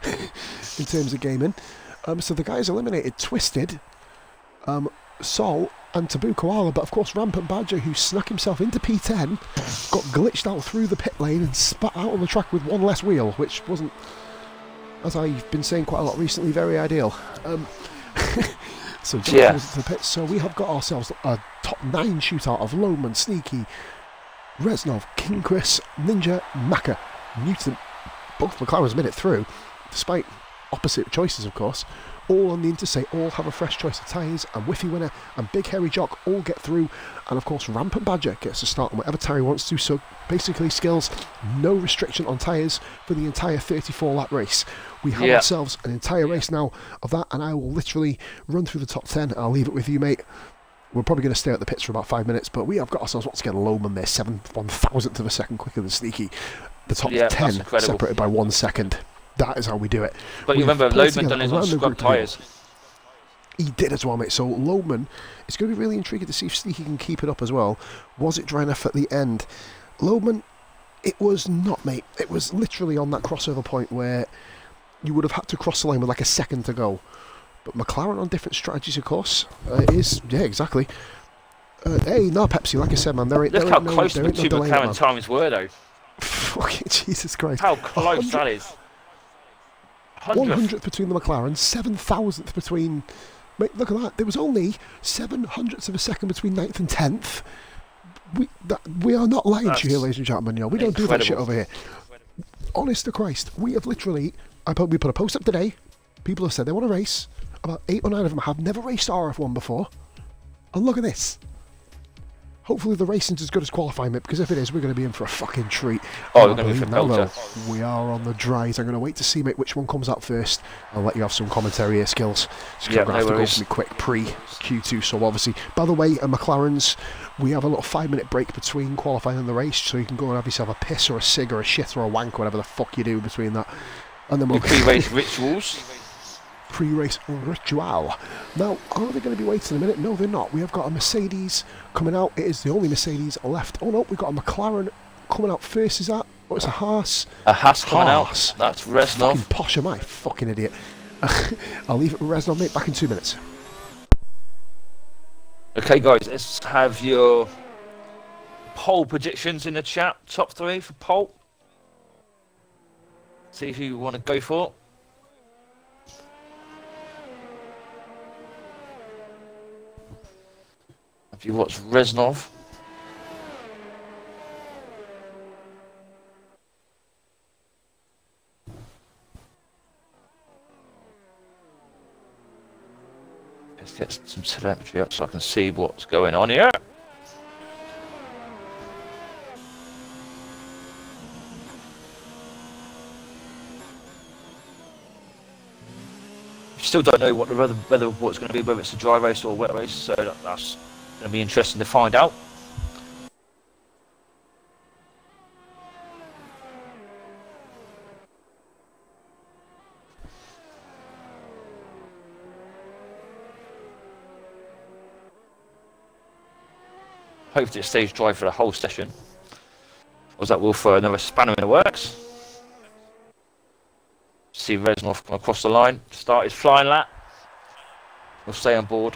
in terms of gaming. So the guys eliminated Twisted, Sol, and Taboo Koala, but of course Rampant Badger, who snuck himself into P10, got glitched out through the pit lane and spat out on the track with one less wheel, which wasn't, as I've been saying quite a lot recently, very ideal. So Jockey goes into the pits. So we have got ourselves a top 9 shootout of Loman, Sneaky, Reznov, King Chris, Ninja, Macca, Newton. Both McLarens made it through, despite opposite choices, of course. All on the interstate, all have a fresh choice of tyres, and Whiffy Winner and Big Hairy Jock all get through, and of course Rampant Badger gets to start on whatever tyre he wants to, so basically Skills, no restriction on tyres for the entire 34 lap race. We have ourselves an entire race now of that, and I will literally run through the top 10. I'll leave it with you, mate. We're probably going to stay at the pits for about 5 minutes, but we have got ourselves once again Loman there, 1,000th of a second quicker than Sneaky. The top 10 separated by 1 second. That is how we do it. But you remember, Loadman done his on scrub tyres. He did as well, mate. So Loadman, it's going to be really intriguing to see if Sneaky can keep it up as well. Was it dry enough at the end? Loadman, it was not, mate. It was literally on that crossover point where you would have had to cross the line with like a second to go. But McLaren on different strategies, of course. Yeah, exactly. Hey, no, Pepsi, like I said, man, Look how close the two McLaren times were, though. Fucking Jesus Christ. How close that is. 100th between the McLaren, 7,000th between... Mate, look at that. There was only 700ths of a second between 9th and 10th. We are not lying to you here, ladies and gentlemen. You know, we don't do that shit over here. Honest to Christ, we have literally... We put a post up today. People have said they want to race. About 8 or 9 of them have never raced RRF1 before. And look at this. Hopefully the racing's as good as qualifying, mate, because if it is, we're going to be in for a fucking treat. Oh, we're going to be for belter. We are on the dries. I'm going to wait to see, mate, which one comes out first. I'll let you have some commentary here, Skills. Just going to have to go for me quick pre-Q2. So obviously, by the way, McLaren's, we have a little 5-minute break between qualifying and the race, so you can go and have yourself a piss or a cig or a shit or a wank, whatever the fuck you do between that. And then we'll pre-race rituals. Pre-race ritual. Now, are they going to be waiting a minute? No, they're not. We have got a Mercedes coming out. It is the only Mercedes left. Oh no, we've got a McLaren coming out first. Is that? Oh, it's a Haas. A Haas coming out. That's Reznov. Fucking posh am I? Fucking idiot. I'll leave it with Reznov, mate. Back in 2 minutes. Okay, guys, let's have your pole predictions in the chat. Top 3 for pole. See who you want to go for. Have you watched Reznov? Let's get some telemetry up so I can see what's going on here. Still don't know what the weather report's going to be, whether it's a dry race or a wet race, so that's going to be interesting to find out. Hopefully it stays dry for the whole session. Or that will throw another spanner in the works. See Reznov come across the line, start his flying lap. We'll stay on board.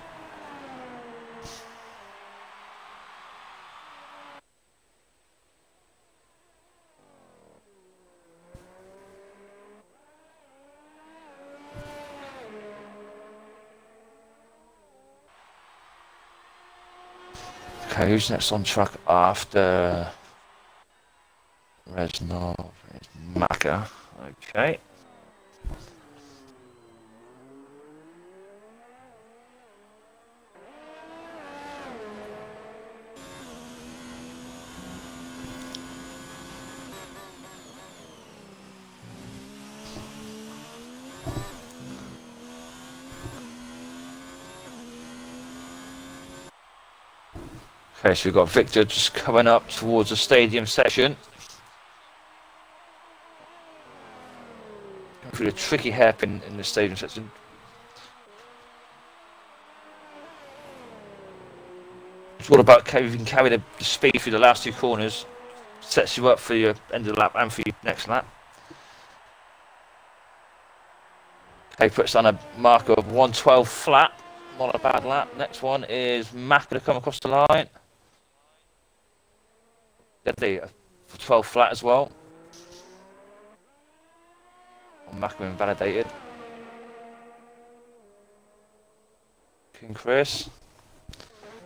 Okay, who's next on track after Reznov? It's Maka. Okay. Okay, so we've got Victor just coming up towards the stadium section. Going through the tricky hairpin in the stadium section. It's all about if you can carry the speed through the last 2 corners. Sets you up for your end of the lap and for your next lap. Okay, puts on a marker of 112 flat. Not a bad lap. Next one is Mac to come across the line. Deadly, 12 flat as well. Mac invalidated. King Chris.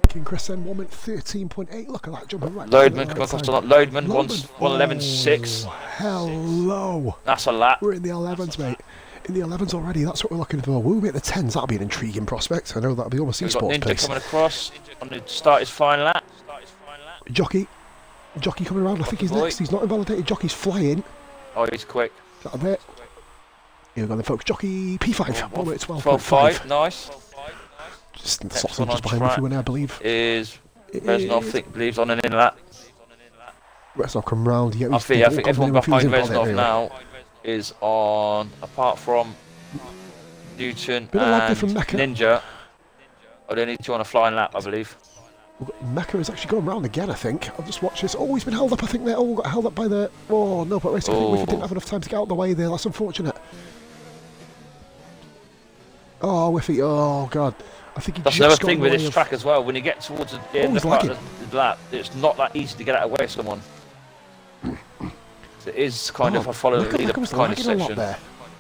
King Chris then 1 minute 13.8. Look at that jumping right. Loadman come across the line. Loadman 111.6. Hello. That's a lap. We're in the 11s, mate. In the 11s already. That's what we're looking for. We'll be at the 10s. That'll be an intriguing prospect. I know that'll be almost esports Ninja pace. coming across on the start his final lap. Jockey coming around. I think he's next. He's not invalidated. Jockey's flying. Oh, he's quick. Is that a bit? Here we go then, folks. Jockey P5. 1 minute 12.5. Nice. Just behind everyone, I believe. Is Reznov, I believes on an in lap. Reznov come round. Yeah, I think everyone behind Reznov now is on, apart from Newton and Ninja. Oh, they need 2 on a flying lap, I believe. Mecca is actually going round again, I think. I've just watched this. Oh, he's been held up. I think they all got held up by the... Oh, no, but race. I think we didn't have enough time to get out of the way there. That's unfortunate. Oh, Whiffy. Oh, God. I think he That's just another thing with this track as well. When you get towards the end of the lap, it's not that easy to get out of the way of someone. So it is kind of a follow the leader kind of section. There.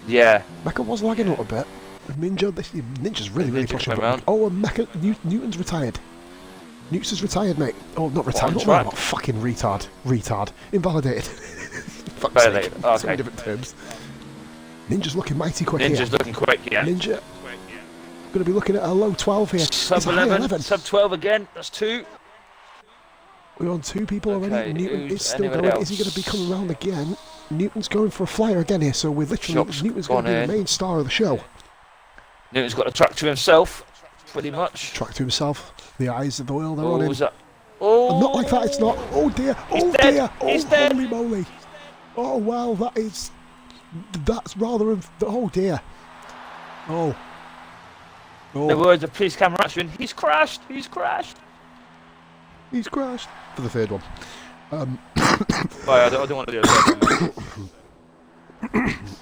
Yeah. Mecca was lagging a little bit. Ninja's really pushing around. Oh, and Mecca, Newton's retired. Newton's retired, mate. Oh, not retired. Not fucking retard. Invalidated. Invalidated. Okay. So many different terms. Ninja's looking mighty quick. Ninja's looking quick, yeah. Ninja. Going to be looking at a low 12 here. Sub 11, sub 12 again. That's 2. We're on 2 people already. Newton is still going. Is he going to be coming around again? Newton's going for a flyer again here, so we're literally... Newton's going to be the main star of the show. Newton's got a track to himself, pretty much. Track to himself. The eyes of the world are on him. Oh, not like that, it's not. Oh dear, dear. He's dead. Holy moly. Oh well, that's rather... Oh dear. Oh. The words of police camera action. He's crashed. For the 3rd one. I don't want to do it.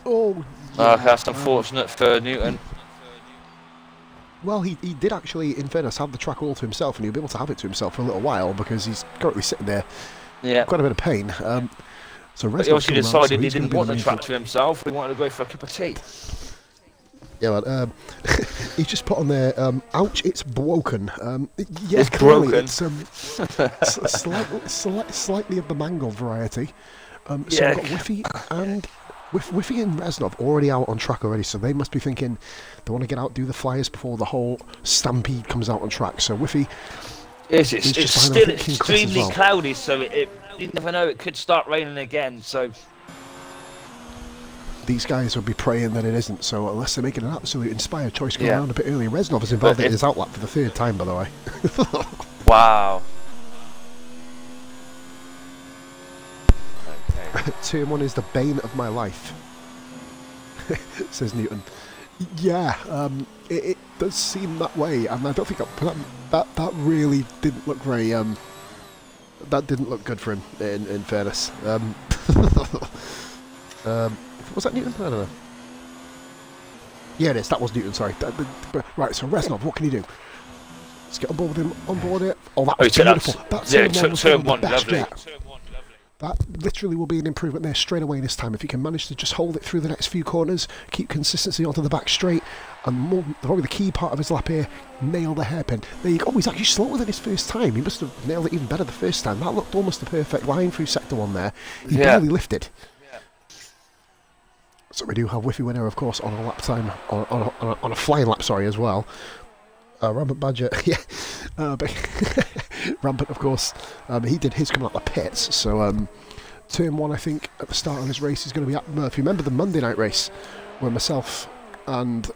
Oh. Okay, that's unfortunate for Newton. Well, he did actually, in fairness, have the track all to himself, and he'll be able to have it to himself for a little while because he's currently sitting there, quite a bit of pain. So but he obviously decided he didn't want the track to himself. He wanted to go for a cup of tea. Yeah, well, he's just put on there. Ouch! It's broken. Yeah, it's clearly broken. It's slightly of the mango variety. So yeah. we've got Whiffy and Reznov already out on track already, so they must be thinking they want to get out, do the flyers before the whole stampede comes out on track. So Whiffy, it's still extremely cloudy, so you never know, it could start raining again. So these guys will be praying that it isn't. So unless they're making an absolute inspired choice going around a bit early, Reznov is involved in his outlap for the 3rd time, by the way. Wow. Turn 1 is the bane of my life, says Newton. Yeah, it does seem that way, and I don't think that really didn't look very that didn't look good for him. In fairness, was that Newton? I don't know. Yeah, it is. That was Newton. Sorry. Right. So Reznov, what can you do? Let's get on board with him. On board it. Oh, that was beautiful. Turn 1, lovely. That literally will be an improvement there straight away this time. If you can manage to just hold it through the next few corners, keep consistency onto the back straight, and probably the key part of his lap here, nail the hairpin. There you go. Oh, he's actually slower than his first time. He must have nailed it even better the first time. That looked almost a perfect line through sector 1 there. He barely lifted. So we do have Whiffy winner, of course, on a lap time, on a flying lap, sorry, as well. Rampant Badger, yeah. But Rampant, of course, he did his coming out the pits. So turn 1, I think, at the start of this race is going to be at Murphy. Remember the Monday night race where myself and who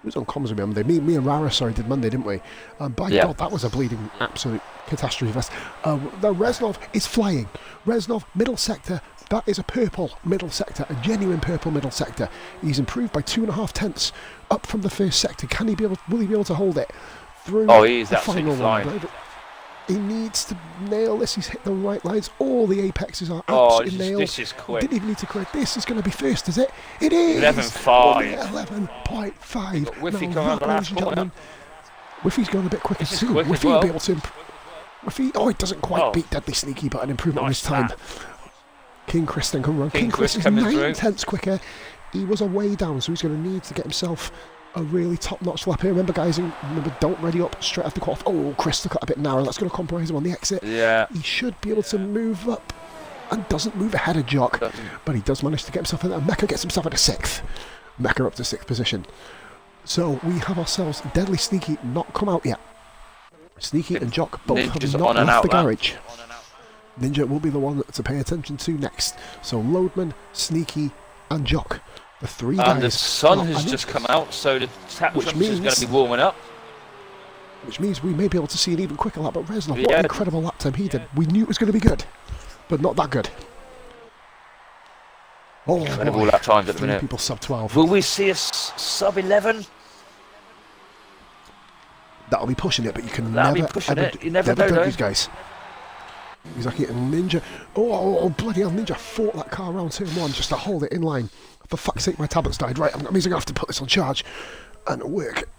was on comms with me on Monday? Me and Rara, sorry, did Monday, didn't we? By God, that was a bleeding absolute catastrophe fest. Now Reznov is flying. Reznov, middle sector. That is a purple middle sector, a genuine purple middle sector. He's improved by 2.5 tenths up from the first sector. Will he be able to hold it through he's the final flying. one? He needs to nail this. He's hit the right lines. All the apexes are absolutely nailed. This is quick. Didn't even need to correct. This is going to be first, is it? It is! 11.5. 11.5. Whiffy coming on the last corner. Whiffy's going a bit quicker too. Whiffy will be able to... Whiffy, it doesn't quite beat Deadly Sneaky, but an improvement on his time. King Chris then come around. King Chris is 9 tenths quicker. He was a way down, so he's going to need to get himself a really top-notch lap here. Remember, guys, don't ready up straight after cut off. Oh, Chris took that a bit narrow. That's going to compromise him on the exit. Yeah. He should be able to move up and doesn't move ahead of Jock, but he does manage to get himself in there. Mecca gets himself into 6th. Mecca up to 6th position. So we have ourselves Deadly Sneaky not come out yet. Sneaky and Jock both have not left the garage. Ninja will be the one to pay attention to next. So Loadman, Sneaky and Jock. The 3 guys. And the sun has just come out, so the Tattrums is going to be warming up. Which means we may be able to see an even quicker lap. But Reznov, what an incredible lap time he did. We knew it was going to be good, but not that good. Oh, incredible lap times at the 3 minute. people sub 12. Will we see a sub 11? That'll be pushing it, but you can That'll never, be pushing ever, it. You never never know, these guys. Exactly, and Ninja. Oh, bloody hell! Ninja fought that car around turn 1 just to hold it in line. For fuck's sake, my tablet's died. Right, that means I'm gonna have to put this on charge and work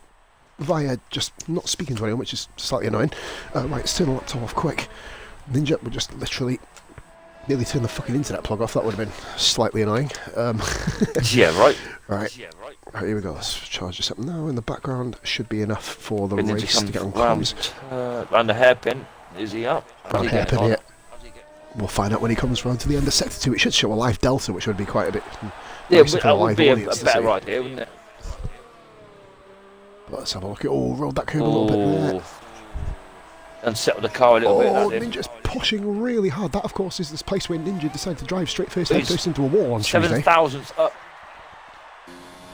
via just not speaking to anyone, which is slightly annoying. Right, let's turn the laptop off quick. Ninja would just literally nearly turn the fucking internet plug off. That would have been slightly annoying. Yeah, right. Right. Right, here we go. Let's charge this up now. In the background should be enough for the race to get on comms. And the hairpin. Is he up? On hairpin here. We'll find out when he comes round to the end of sector 2. It should show a live delta, which would be quite a bit. Yeah, that would be a better idea, wouldn't it? Let's have a look at. Oh, rolled that curve a little bit there. And settle the car a little bit. Oh, Ninja's pushing really hard. That, of course, is this place where Ninja decided to drive straight first into a wall on Tuesday. 7,000 up.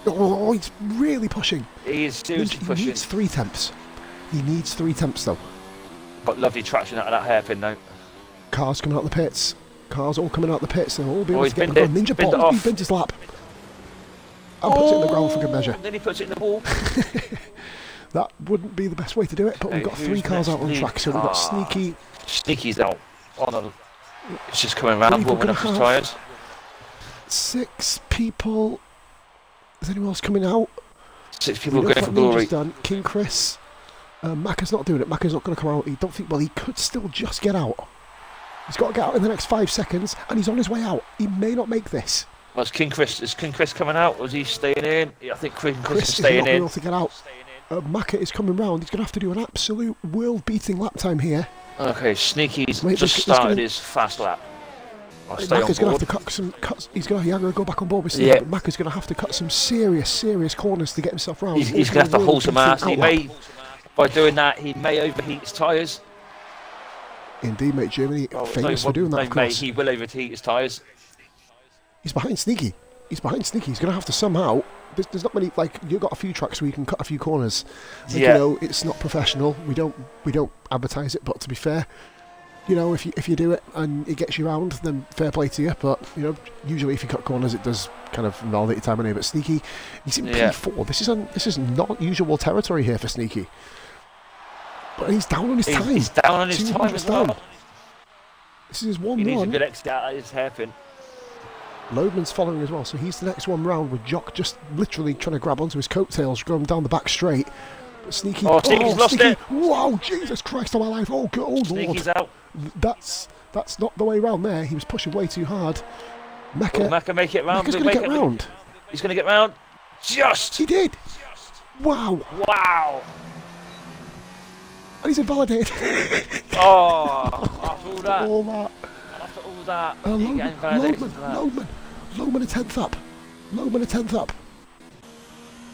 Oh, he's really pushing. He is seriously pushing. He needs 3 tenths. He needs 3 tenths, though. Got lovely traction out of that hairpin, though. Cars coming out the pits. Cars all coming out the pits. They'll all be able to get it. Ninja bottom. He bent his lap. And puts it in the ground for good measure. Then he puts it in the wall. That wouldn't be the best way to do it, but we've got 3 cars out on track. So we've got Sneaky. Sneaky's out. It's just coming around, warming up his tyres. 6 people. Is anyone else coming out? 6 people We know going for what glory. Ninja's done. King Chris. Macca's not doing it. Macca's not going to come out. He don't think. Well, he could still just get out. He's got to get out in the next 5 seconds, and he's on his way out. He may not make this. Well, is King Chris coming out? Was he staying in? Yeah, I think Chris is Is staying not in. able to get out. Macca is coming round. He's going to have to do an absolute world-beating lap time here. Okay, Sneaky's Wait, just he's started gonna- his fast lap. I'll stay on Macca's going to board. have to cut some cuts. He's going to go back on board with Sneaky, Yeah. but Macca's going to have to cut some serious corners to get himself round. He's going to have to hold some ass. He World-beating may, by doing that, he may overheat his tyres. Indeed, mate. Germany famous for doing that, of course. He will overheat his tyres. He's behind Sneaky. He's going to have to somehow. There's not many, like, you've got a few tracks where you can cut a few corners. Like, Yeah. You know, it's not professional. We don't advertise it, but to be fair, you know, if you do it and it gets you round, then fair play to you. But you know, usually if you cut corners, it does kind of invalidate your time anyway. But Sneaky, he's in P4. This is not usual territory here for Sneaky. But he's down on his time. He's down on his time as well. This is his He needs a 1-1. good exit out of his hairpin. Loadman's following as well, so he's the next one round with Jock just literally trying to grab onto his coattails, going down the back straight. But Sneaky, Sneaky's lost Sneaky. it. Wow, Jesus Christ of my life! Oh, good, oh Lord! Sneaky's out. That's not the way round there. He was pushing way too hard. Mecca, Will Macca make it round? Mecca's going to get round. He's going to get round. Just. He did. Wow, Wow. and he's invalidated. Oh, after all that. All that. After all that. he Loadman, get invalidated for that. Loadman a 10th up. Loadman a 10th up.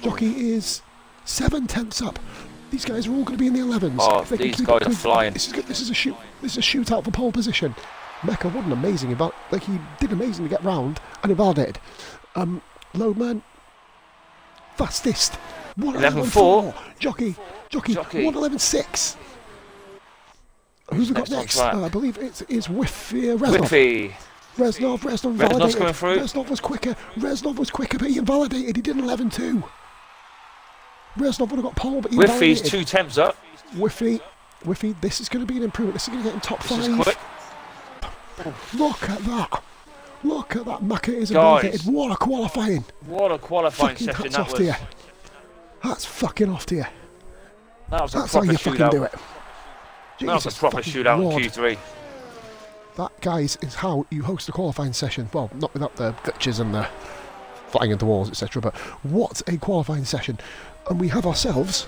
Jockey is 7/10ths up. These guys are all going to be in the 11s. Oh, If they can these keep guys it are good, flying. This is a shoot. This is a shootout for pole position. Mecca, what an amazing like he did amazing to get round and invalidated. Loadman, fastest. 11.4. Jockey. 1:11.6. Who's we got next? I believe it is Reznov. Whiffy. Reznov invalidated. coming through. Reznov was quicker, but he invalidated. He did an 11.2. Reznov would have got pole, but he Whiffy's invalidated. 2 temps up. Whiffy, this is going to be an improvement. This is going to get in top This 5. is quick. Look at that. Macca is Guys. invalidated. What a qualifying. What a qualifying Fucking session hats that off was. to you. That's fucking off to you. That was a That's how proper you fucking do shootout. it. That was a Jesus proper fucking shootout Lord. in Q3. That, guys, is how you host a qualifying session. Well, not without the glitches and the flying into walls, etc. But what a qualifying session. And we have ourselves...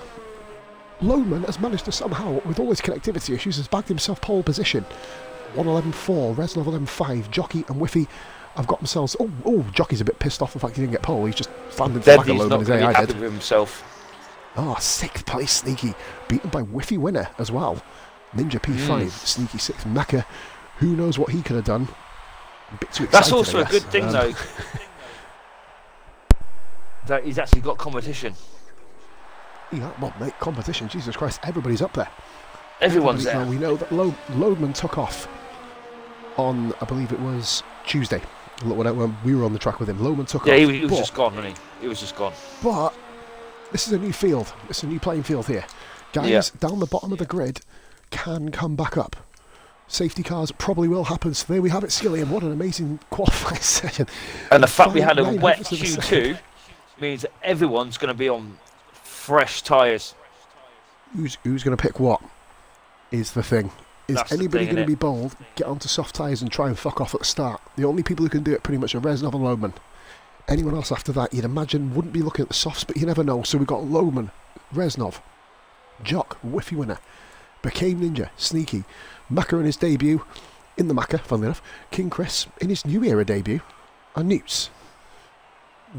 Loman has managed to somehow, with all his connectivity issues, has bagged himself pole position. 1:11.4, Reznov 11.5, Jockey and Whiffy have got themselves... Oh, Jockey's a bit pissed off the fact he didn't get pole. He's just slammed into the back of He's Loman not as going to be AI happy did. with himself. Oh, 6th place Sneaky, beaten by Whiffy winner as well. Ninja P5, Sneaky 6th. Macca, who knows what he could have done. A bit too excited, That's also I a guess. good thing, though. That he's actually got competition. Yeah, well, mate, competition, Jesus Christ, everybody's up there. Everyone's there. Now, we know that Loadman took off on, I believe it was Tuesday, when we were on the track with him. Loadman took Yeah, off. he was but, just gone, wasn't he? He was just gone. But this is a new field. This is a new playing field here. Guys, down the bottom of the grid can come back up. Safety cars probably will happen. So there we have it, Skillian. What an amazing qualifying session. And the fact we had a 9 wet hundredths of a second. Q2 means that everyone's going to be on fresh tyres. Who's going to pick what is the thing. Is That's the anybody thing, going to innit? be bold, get onto soft tyres and try and fuck off at the start? The only people who can do it pretty much are Reznov and Loman. Anyone else after that, you'd imagine, wouldn't be looking at the softs, but you never know. So we've got Loman, Reznov, Jock, Whiffy winner, Became Ninja, Sneaky, Macca in his debut, in the Macca, funnily enough, King Chris in his new era debut, and Newts.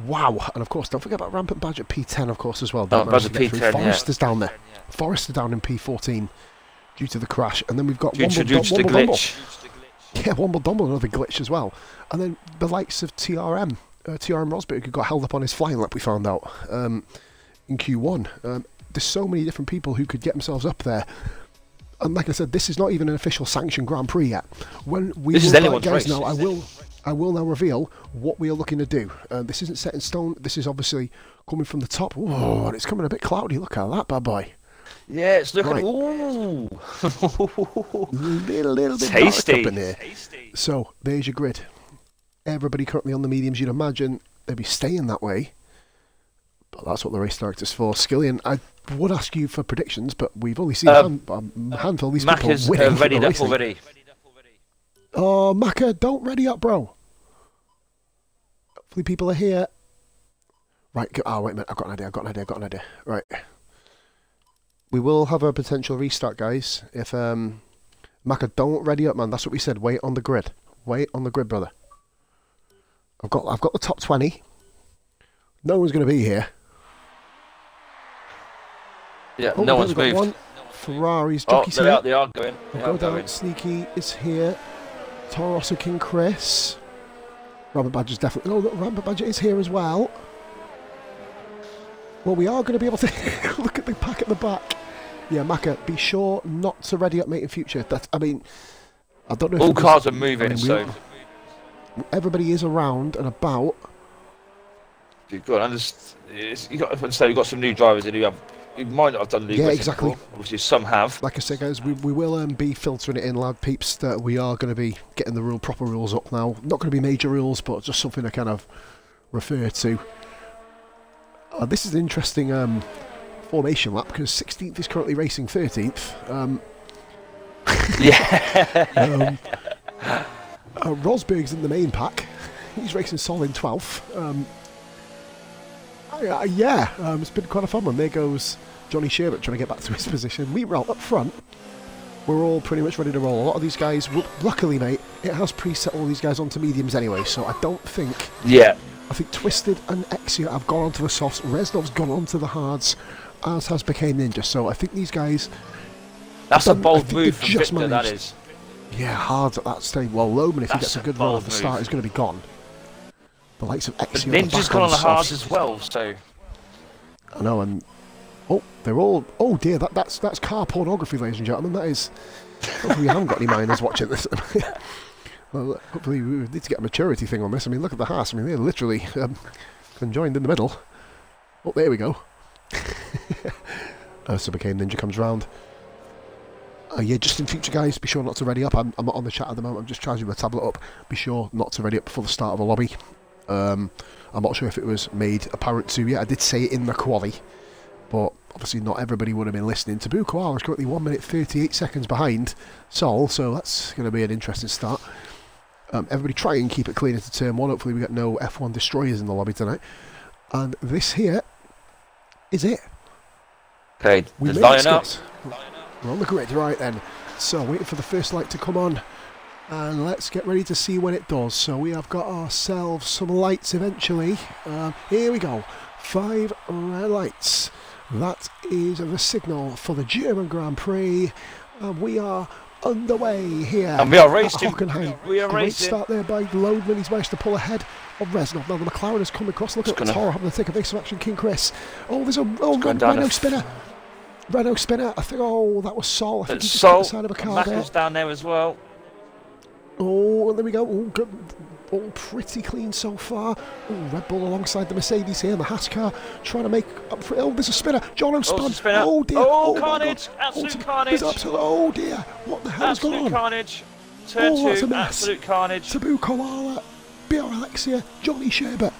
Wow, and of course, don't forget about Rampant Badge at P10, of course, as well. Don't manage Badge to at get through. P10, yeah. Forrester's down there. Forrester down in P14 due to the crash, and then we've got Due to the Womble glitch. Yeah, Womble Dumble, another glitch as well. And then the likes of TRM Rosberg, who got held up on his flying lap, we found out, in Q1. There's so many different people who could get themselves up there. And like I said, this is not even an official sanctioned Grand Prix yet. When we This is will anyone's guys race. now, I will now reveal what we are looking to do. This isn't set in stone. This is obviously coming from the top. Whoa, and it's coming a bit cloudy. Look at that bad boy. Yeah, it's looking... Right. Ooh. little bit Tasty. dark up in here. So there's your grid. Everybody currently on the mediums. You'd imagine they'd be staying that way. But that's what the race director's for. Skillian, I would ask you for predictions, but we've only seen a handful of these people winning. Readied up already. Oh, Macca, don't ready up, bro. Hopefully people are here. Right, oh, wait a minute, I've got an idea. Right. We will have a potential restart, guys. If, Macca, don't ready up, man. That's what we said. Wait on the grid. Wait on the grid, brother. I've got the top 20. No one's going to be here. Yeah, no one's moved. One. Ferrari's jockey's here. Here. They are going. Go down. Sneaky is here. Toro Rosso King Chris. Rabbit Badger's definitely... No, Rabbit Badger is here as well. Well, we are going to be able to look at the pack at the back. Yeah, Macca, be sure not to ready up, mate, in future. I mean, I don't know if... All cars are moving, so... Everybody is around and about. You've got got some new drivers in who might not have done league racing exactly. before. Obviously, some have. Like I said, guys, we will be filtering it in, lad peeps. That we are going to be getting the proper rules up now. Not going to be major rules, but just something to kind of refer to. This is an interesting formation lap because 16th is currently racing 13th. Yeah. Rosberg's in the main pack. He's racing Sol in 12th. It's been quite a fun one. There goes Johnny Sherbert trying to get back to his position. Meanwhile, up front, we're all pretty much ready to roll. A lot of these guys, luckily, mate, it has preset all these guys onto mediums anyway, so I don't think... Yeah. I think Twisted and Exia have gone onto the softs. Reznov's gone onto the hards, as has Became Ninja. So I think these guys... That's a bold move from Victor, that is. Yeah, hards at that stage. Well, Loman, if he gets a good roll at the start, is going to be gone. The likes of Exia... Ninja's gone on the hards as well, so... I know, and... Oh, they're all... Oh dear, that's car pornography, ladies and gentlemen. That is... Hopefully we haven't got any minors watching this. Well, hopefully we need to get a maturity thing on this. I mean, look at the Haas. I mean, they're literally conjoined in the middle. Oh, there we go. So Became Ninja comes round. Yeah, just in future, guys, be sure not to ready up. I'm not on the chat at the moment. I'm just charging my tablet up. Be sure not to ready up before the start of a lobby. I'm not sure if it was made apparent to you. I did say it in the quali, but obviously not everybody would have been listening. Tabu Koala is currently 1 minute 38 seconds behind Sol, so that's going to be an interesting start. Everybody try and keep it clean into turn 1. Hopefully we get no F1 destroyers in the lobby tonight. And this here is it. Okay, we line up. We're on the grid, right then. So waiting for the first light to come on. And let's get ready to see when it does. So we have got ourselves some lights eventually. Here we go. 5 red lights. That is the signal for the German Grand Prix. We are underway here. And we are racing. We are racing. Great start there by Loadman. He's managed to pull ahead of Reznov. Now the McLaren has come across. Look at Toro having to take a big action. King Chris. Oh, there's a Renault spinner. Renault spinner. I think. Oh, that was Sol. I think he just got the side of a car there. Mac is down there as well. Oh, there we go. Oh, good. All pretty clean so far. Oh, Red Bull alongside the Mercedes here, the Haas car trying to make up for. Oh, there's a spinner. Jono spun. Oh dear. Oh, carnage! Absolute carnage! Oh dear. What the hell is going on? Absolute carnage. Turn 2. Absolute carnage. Tabu Koala, BR Alexia, Johnny Sherbert.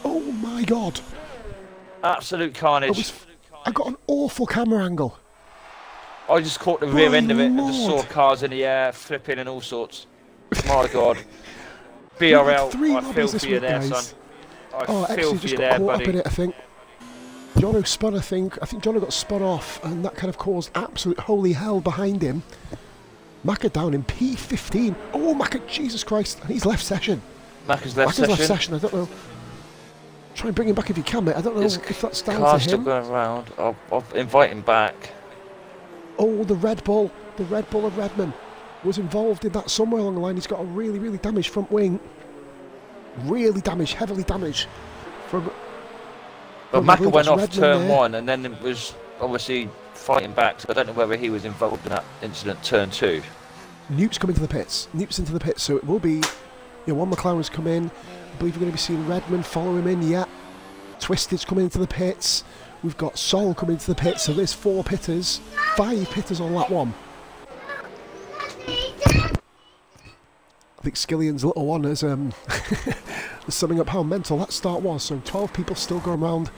Oh my God. Absolute carnage. I got an awful camera angle. I just caught the rear end of it and just saw cars in the air flipping and all sorts. My God. BRL, I feel for you there, son. I feel for you there, buddy. Up in it, I think. Jono spun, I think Jono got spun off, and that kind of caused absolute holy hell behind him. Macca down in P15. Oh, Macca, Jesus Christ, and he's left session. Macca's left session. I don't know. Try and bring him back if you can, mate. I don't know if that's down to him. Car's still going around. I'll invite him back. Oh, the Red Bull of Redman was involved in that somewhere along the line. He's got a really, really damaged front wing. Really damaged, heavily damaged. But Macca went off turn 1 and then it was obviously fighting back, so I don't know whether he was involved in that incident turn 2. Newt's coming to the pits. Newt's into the pits, so it will be... one McLaren's come in. I believe we're going to be seeing Redman follow him in, yeah. Twisted's coming into the pits. We've got Sol coming into the pits, so there's 4 pitters. 5 pitters on lap 1. I think Skillian's little one has summing up how mental that start was. So 12 people still going around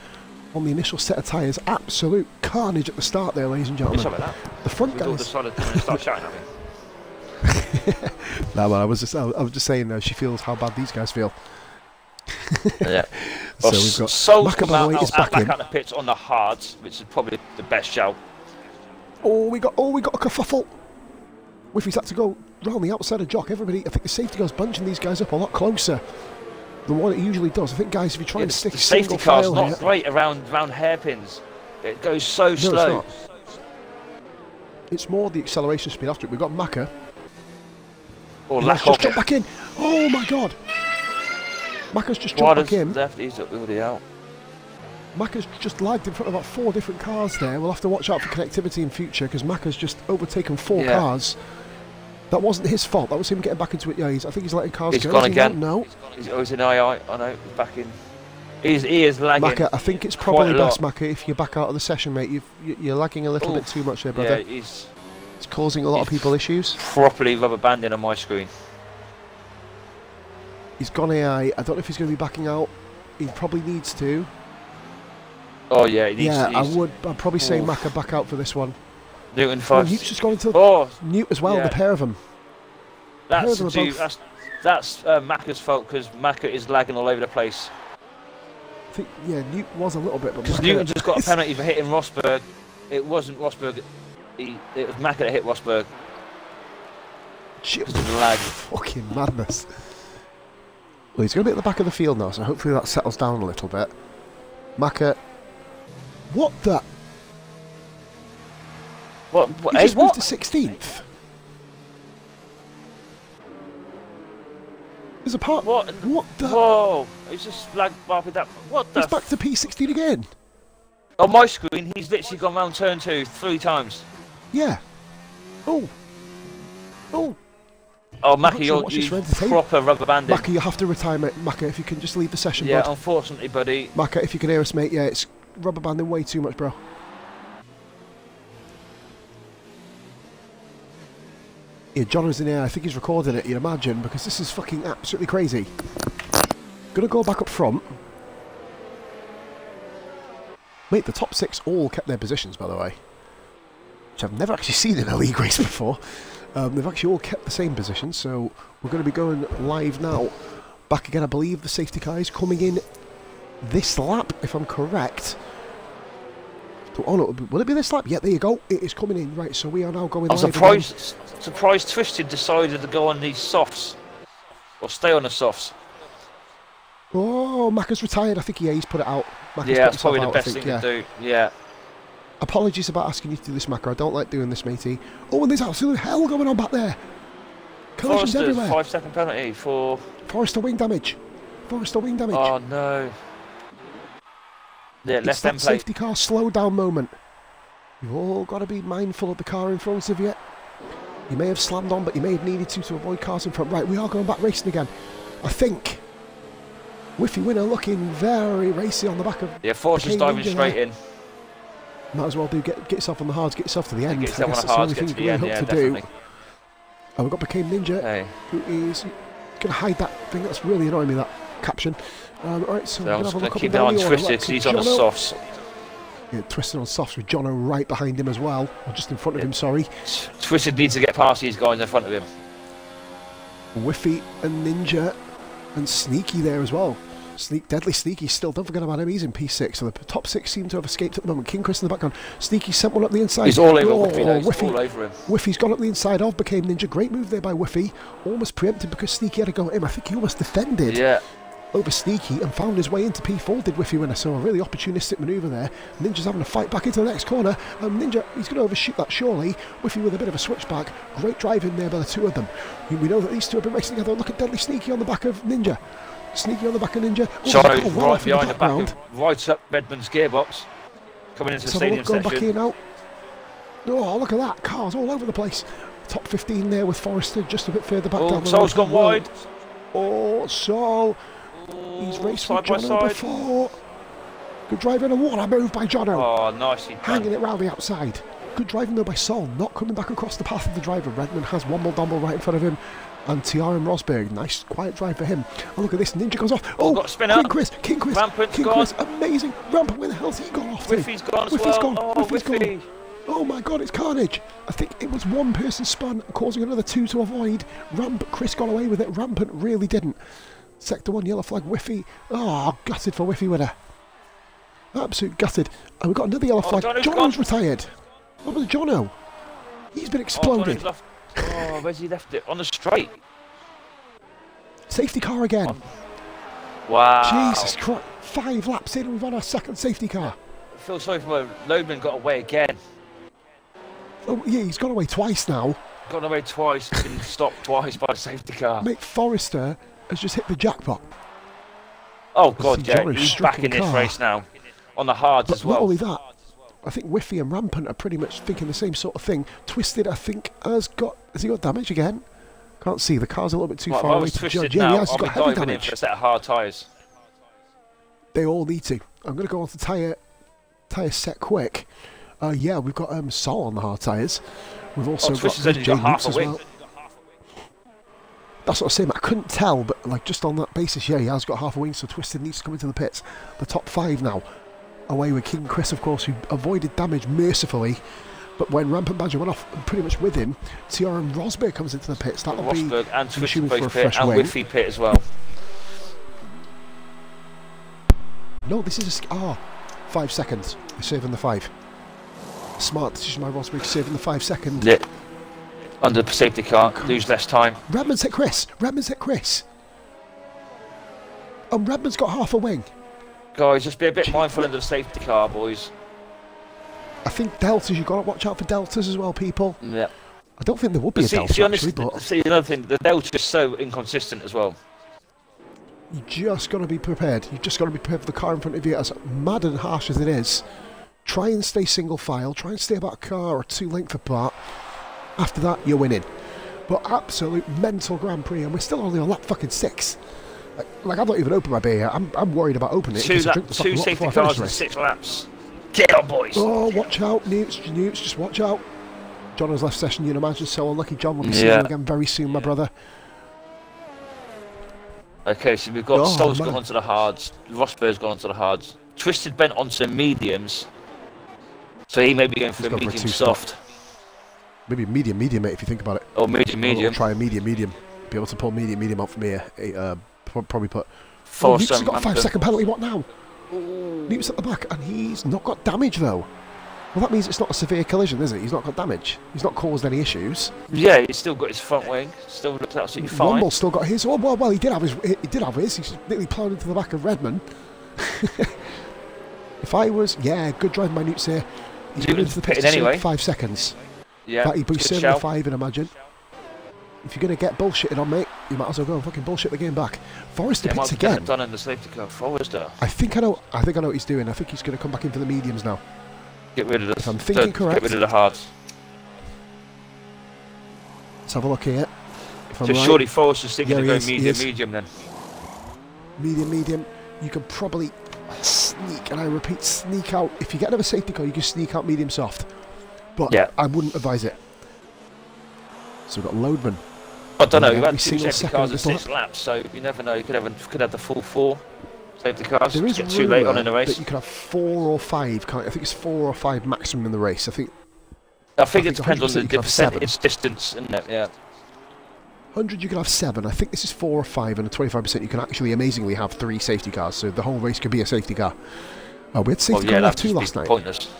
on the initial set of tyres. Absolute carnage at the start there, ladies and gentlemen. The front guys decided to start shouting at me. No, man, I was just saying she feels how bad these guys feel. Yeah. So we've got Soul's Macca, come by the way, is back in. out the pitch on the hards, which is probably the best shout. We got a kerfuffle. Whiffy's had to go round the outside of Jock. Everybody, I think the safety car's bunching these guys up a lot closer than what it usually does. I think, guys, if you're trying to stick the single safety car's file not here, great around hairpins. It goes so slow. It's more the acceleration speed after it. We've got Macca. Or Let's just jump back in. Oh my God! Macca's just jumped back in. He's already out. Macca's just lagged in front of about 4 different cars there. We'll have to watch out for connectivity in future because Macca's just overtaken 4 cars. That wasn't his fault. That was him getting back into it. Yeah, I think he's letting cars go. He's gone again. No. He's in I know. He's back in. He is lagging. Macca, I think it's probably best, Macca, if you're back out of the session, mate. You're lagging a little bit too much there, brother. Yeah, it's causing a lot of people issues. Properly rubber banding on my screen. He's gone AI. I don't know if he's going to be backing out. He probably needs to. Oh yeah, he needs to. I'd probably say Macca back out for this one. Newton first. Newt's just gone into Newt as well. The pair of them. That's Macca's fault because Macca is lagging all over the place. I think, Newt was a little bit, but because Newton just got a penalty for hitting Rosberg. It wasn't Rosberg. It was Macca that hit Rosberg. Lag. Fucking madness. Well, he's going to be at the back of the field now, so hopefully that settles down a little bit. Macca. What the? What? He just moved to 16th. There's a part. What the? Whoa! He's just lagged with that. What the? He's back to P16 again. On my screen, he's literally gone round turn 2 3 times. Yeah. Oh. Oh, Macca, you're proper rubber banding. Macca, you have to retire, mate. Macca, if you can just leave the session, bud. Yeah, unfortunately, buddy. Macca, if you can hear us, mate, it's rubber banding way too much, bro. Yeah, Jono's in here. I think he's recording it, you'd imagine, because this is fucking absolutely crazy. Gonna go back up front. Mate, the top 6 all kept their positions, by the way. Which I've never actually seen in a league race before. They've actually all kept the same position, so we're going to be going live now. Back again, I believe the safety car is coming in this lap, if I'm correct. Oh no, will it be this lap? Yeah, there you go. It is coming in. Right, so we are now going live. I'm surprised Twisted decided to go on these softs. Or stay on the softs. Oh, Macca's retired. I think he's put it out. Macca's that's probably the best thing to do. Yeah. Apologies about asking you to do this, Macca. I don't like doing this, matey. Oh, and there's absolute hell going on back there. Collisions everywhere. 5-second penalty for Forrester wing damage. Forrester wing damage. Oh no. Yeah, it's that safety car slow down moment. You've all got to be mindful of the car in front of you. You may have slammed on, but you may have needed to avoid cars in front. Right, we are going back racing again. I think. Whiffy winner looking very racy on the back of. Yeah, Forrester's diving straight in. Might as well do get yourself on the hards, get yourself to the end. I guess that's the only thing you can really hope to do. Oh, we've got Became Ninja, who is going to hide that thing. That's really annoying me, that caption. Alright, so we're going to keep that on Twisted because he's on the softs. Yeah, Twisted on softs with Jono right behind him as well, or just in front of him, sorry. Twisted needs to get past these guys in front of him. Whiffy and Ninja and Sneaky there as well. Deadly Sneaky still, don't forget about him, he's in P6, so the top 6 seem to have escaped at the moment. King Chris in the background, Sneaky sent one up the inside. He's all over Whiffy, all over him. Whiffy's gone up the inside of Became Ninja, great move there by Whiffy, almost preempted because Sneaky had to go at him. I think he almost defended over Sneaky and found his way into P4, did Whiffy winner, so a really opportunistic manoeuvre there. Ninja's having to fight back into the next corner, Ninja, he's going to overshoot that surely. Whiffy with a bit of a switchback, great driving there by the two of them. We know that these two have been racing together. Look at Deadly Sneaky on the back of Ninja. Sneaky on the back of Ninja. Sorry, right behind the back, right up Redmond's gearbox. Coming into the stadium section. Back here now. Oh, look at that. Cars all over the place. Top 15 there with Forrester just a bit further back down the road. Sol's gone wide. Oh, Sol. He's raced with Jono before. Good driving, and what a move by Jono. Oh, nicely done. Hanging it round the outside. Good driving though by Sol, not coming back across the path of the driver. Redmond has Womble Domble right in front of him. And TRM Rosberg, nice quiet drive for him. And look at this, Ninja goes off. Oh, got a spinner. King Chris, Rampant's King gone. Chris, amazing. Rampant, where the hell's he gone off to? Whiffy's gone as Whiffy's well. gone. Oh, Whiffy's Whiffy. gone. Oh my God, it's carnage. I think it was one person spun, causing another two to avoid. Chris got away with it. Rampant really didn't. Sector 1, yellow flag, Whiffy. Oh, gutted for Whiffy winner. Absolute gutted. And we've got another yellow flag. Jono's retired. What was Jono? He's been exploded. Oh, where's he left it? On the straight. Safety car again. Oh. Wow. Jesus Christ. 5 laps in and we've had our second safety car. I feel sorry for Loadman, got away again. Oh, yeah, he's gone away twice now. Got away twice, been stopped twice by the safety car. Mate, Forrester has just hit the jackpot. Oh God, yeah, he's stricken back in this car. race now. On the hards But as well. not only that, I think Whiffy and Rampant are pretty much thinking the same sort of thing. Twisted, I think, has he got damage again? Can't see, the car's a little bit too far away to judge. Yeah, he has, he's got heavy damage. In for a set of hard tyres. They all need to. I'm going to go on to tyre set quick. Yeah, we've got Sol on the hard tyres. We've also got Jay Newts as well. That's what I was saying, I couldn't tell, but like just on that basis, yeah, he has got half a wing, so Twisted needs to come into the pits. The top 5 now. Away with King Chris, of course, who avoided damage mercifully. But when Rampant Badger went off pretty much with him, TRM Rosberg comes into the pits. That'll Rosberg be and Twisted for a both fresh pit, and wing. Whiffy pit as well. No, this is 5 seconds. They're saving the 5. Smart decision by Rosberg, saving the 5 seconds. Yeah. Under the safety car, lose less time. Redman's hit Chris. Redman's hit Chris. And Redman's got half a wing. Guys, just be a bit mindful of the safety car, boys. I think deltas, you've got to watch out for deltas as well, people. Yeah. I don't think there would be a delta, actually, but... See, another thing, the delta is so inconsistent as well. You just got to be prepared. You've just got to be prepared for the car in front of you. As mad and harsh as it is, try and stay single file. Try and stay about a car or 2 lengths apart. After that, you're winning. But absolute mental Grand Prix, and we're still only on lap fucking 6. Like I've not even opened my beer yet. I'm worried about opening it. 2 safety cars and 6 laps. Get on, boys. Oh, watch out, Newts, just watch out. Jono's left session, you'd imagine. So unlucky John will be seeing you again very soon, my brother. Okay, so we've got Stoll's gone onto the hards, Rosberg's gone onto the hards, Twisted bent onto mediums, so he may be going for a medium soft. Maybe medium, mate, if you think about it. Or medium. Try a medium. Be able to pull medium out from here. Probably put. Newts has got a 5-second penalty. What now? Newts at the back, and he's not got damage though. Well, that means it's not a severe collision, is it? He's not got damage. He's not caused any issues. Yeah, he's still got his front wing. Still looks absolutely fine. Rumble's still got his. Oh, well, he did have his. He did have his. He's nearly ploughed into the back of Redman. If I was, good drive by Newts here. He's going into the pit anyway. 5 seconds. Yeah, he'd be serving the 5, I'd imagine. If you're going to get bullshitted on, mate, you might as well go and fucking bullshit the game back. Forrester pits again. Done in the safety car. Forrester. I think I know what he's doing. I think he's going to come back in for the mediums now. Get rid of the. If I'm thinking correct. Get rid of the hards. Let's have a look here. So surely Forrester's thinking to go medium then. Medium. You can probably sneak, and I repeat, sneak out. If you get another safety car, you can sneak out medium soft. But I wouldn't advise it. So we've got Loadman. I don't know. You've had 2 safety cars in 6 laps, so you never know. You could have the full 4 safety cars. There is get too late on in the race. That you could have 4 or 5. I think it's 4 or 5 maximum in the race. I think it depends on the percentage distance, isn't it? Yeah. 100 you can have 7. I think this is 4 or 5, and a 25% you can actually amazingly have 3 safety cars. So the whole race could be a safety car. We had safety car on F2 last night. Pointless.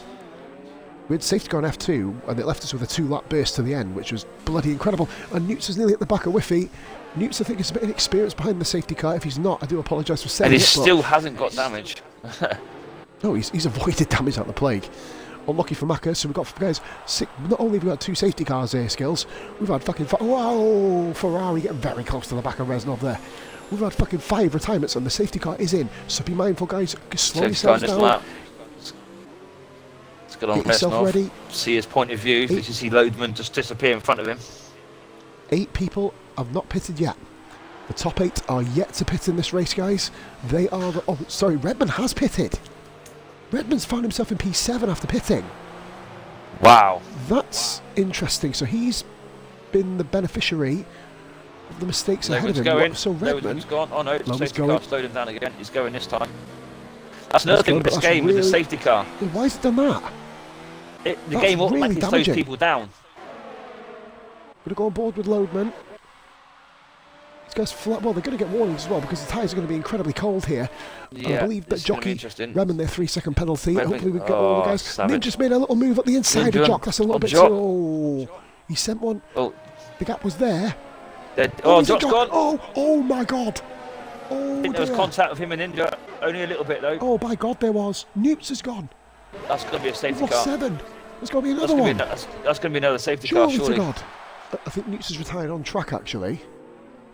We had safety car on F2, and it left us with a 2-lap burst to the end, which was bloody incredible. And Newts is nearly at the back of Whiffy. Newts, I think, is a bit inexperienced behind the safety car. If he's not, I do apologise for saying it. And he still hasn't got damage. No, he's avoided damage out the plague. Unlucky for Macca, so we've got, guys, not only have we got 2 safety cars here, Skills, we've had fucking... Wow! Ferrari getting very close to the back of Reznov there. We've had fucking 5 retirements, and the safety car is in. So be mindful, guys. Slow yourselves down. Let's get on Reznov. Ready. See his point of view. Did you see Loadman just disappear in front of him? 8 people have not pitted yet. The top 8 are yet to pit in this race, guys. They are... Redman has pitted. Redman's found himself in P7 after pitting. Wow. That's interesting. So he's been the beneficiary of the mistakes ahead of Logan's him. going. So Redmond, Logan's gone. Oh no, Logan's safety going. car slowed him down again. He's going this time. That's another thing with this game with the safety car. Yeah, why has it done that? The game automatically slows people down. Going to go on board with Loadman. These guys flat. Well, they're going to get warnings as well because the tyres are going to be incredibly cold here. Yeah, and I believe that jockey Redmond their 3-second penalty. Redmond. Hopefully we get all the guys. Savage. Ninja's made a little move at the inside of Jock. That's a little bit too. Oh, he sent one. Oh, the gap was there. Oh, Jock's gone. Oh my God. Oh, I think there was contact with him and Ninja. Only a little bit though. Oh my God, there was. Newts is gone. That's going to be a safety car. Lost 7. There's got to be another one. That's going to be another safety car, surely. To God. I think Newts is retired on track, actually.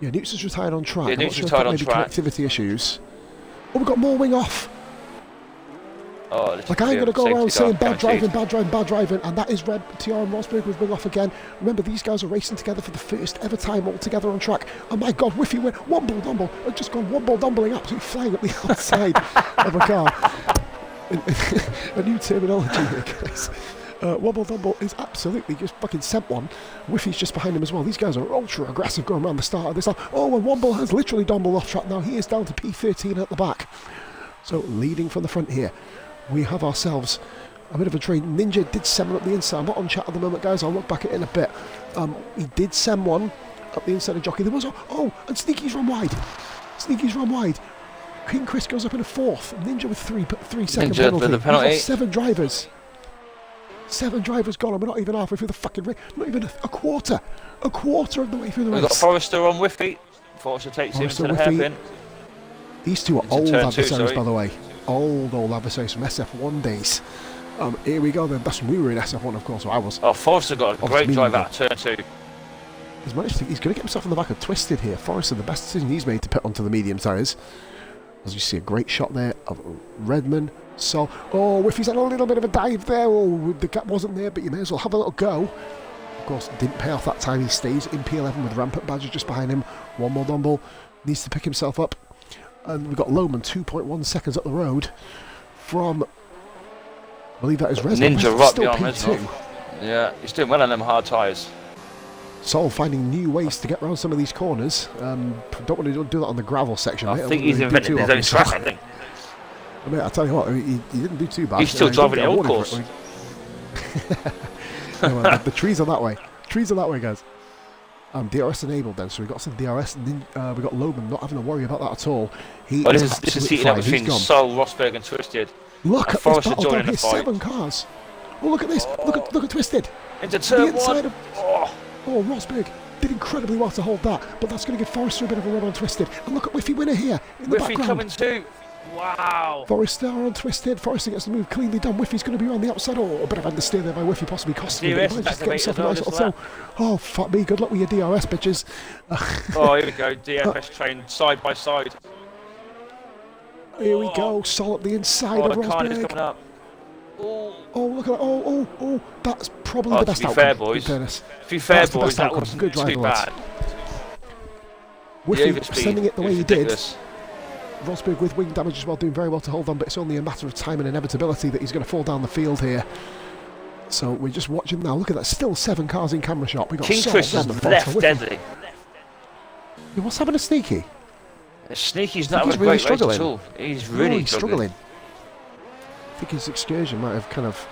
Yeah, Newts is retired on track. Yeah, Newts is retired on track. Connectivity issues. Oh, we've got more wing off. Oh, like, I'm going to go around saying bad driving, and that is Red. TR and Rosberg with wing off again. Remember, these guys are racing together for the first ever time all together on track. Oh my God, Whiffy went womble dumble. I've just gone womble dumbling, absolutely flying up the outside of a car. A new terminology here, guys. Wobble Dumble is absolutely just fucking sent one. Whiffy's just behind him as well. These guys are ultra aggressive going around the start of this lap. Oh, and Womble has literally Dumble off track now. He is down to P13 at the back. So leading from the front here, we have ourselves a bit of a train. Ninja did send one up the inside. I'm not on chat at the moment, guys. I'll look back at it in a bit. He did send one up the inside of Jockey. There was and Sneaky's run wide. Sneaky's run wide. King Chris goes up in a 4th. Ninja with 3-second penalty. With the penalty. We've got 7 drivers. 7 drivers gone, and we're not even halfway through the fucking race. Not even a quarter. A quarter of the way through the race. We've got Forrester on Whiffy. Forrester takes him to the hairpin. These two are old adversaries, by the way. Old adversaries from SF1 days. Here we go then. That's when we were in SF1, of course. So I was. Oh, Forrester got a great drive out of turn 2. He's managed to. He's going to get himself on the back of Twisted here. Forrester, the best decision he's made to pit onto the medium tyres. As you see, a great shot there of Redmond. So, Whiffy's had a little bit of a dive there. Oh, the gap wasn't there, but you may as well have a little go. Of course, didn't pay off that time. He stays in P11 with Rampant Badger just behind him. One more Dumble. Needs to pick himself up. And we've got Loman 2.1 seconds up the road from, I believe that is Reznov. Ninja right beyond Reznov. Yeah, he's doing well on them hard tyres. Sol finding new ways to get around some of these corners. Don't want to do that on the gravel section. I think he's invented his own track, I think. I mean, I tell you what, he didn't do too bad. He's still driving the old course. The trees are that way. Trees are that way, guys. DRS enabled then, so we've got some DRS, and then we've got Loman not having to worry about that at all. This is heating up between Sol, Rosberg and Twisted. Look at this battle down here, 7 cars. Oh, look at this. Look at Twisted. Into turn 1. Oh, Rosberg did incredibly well to hold that, but that's going to give Forrester a bit of a run on Twisted. And look at Whiffy winner here in the background. Whiffy coming too. Wow. Forrester on Twisted. Forrester gets the move cleanly done. Whiffy's going to be on the outside. Oh, a bit of understeer there by Whiffy, possibly costing him. Oh, fuck me. Good luck with your DRS, bitches. Oh, here we go. DFS train side by side. Here we go. Sol up the inside of Rosberg. Coming up. Oh, look at that. Oh, that's probably the best outcome. Fair, boys. To be fair, boys, that wasn't good too bad. Whiffy sending it the way he did. Rosberg with wing damage as well, doing very well to hold on, but it's only a matter of time and inevitability that he's going to fall down the field here. So we're just watching now. Look at that, still 7 cars in camera shot. We got King Chris is left deadly. Yeah, what's happened to Sneaky? Sneaky's not having a great race at all. He's really struggling. I think his excursion might have kind of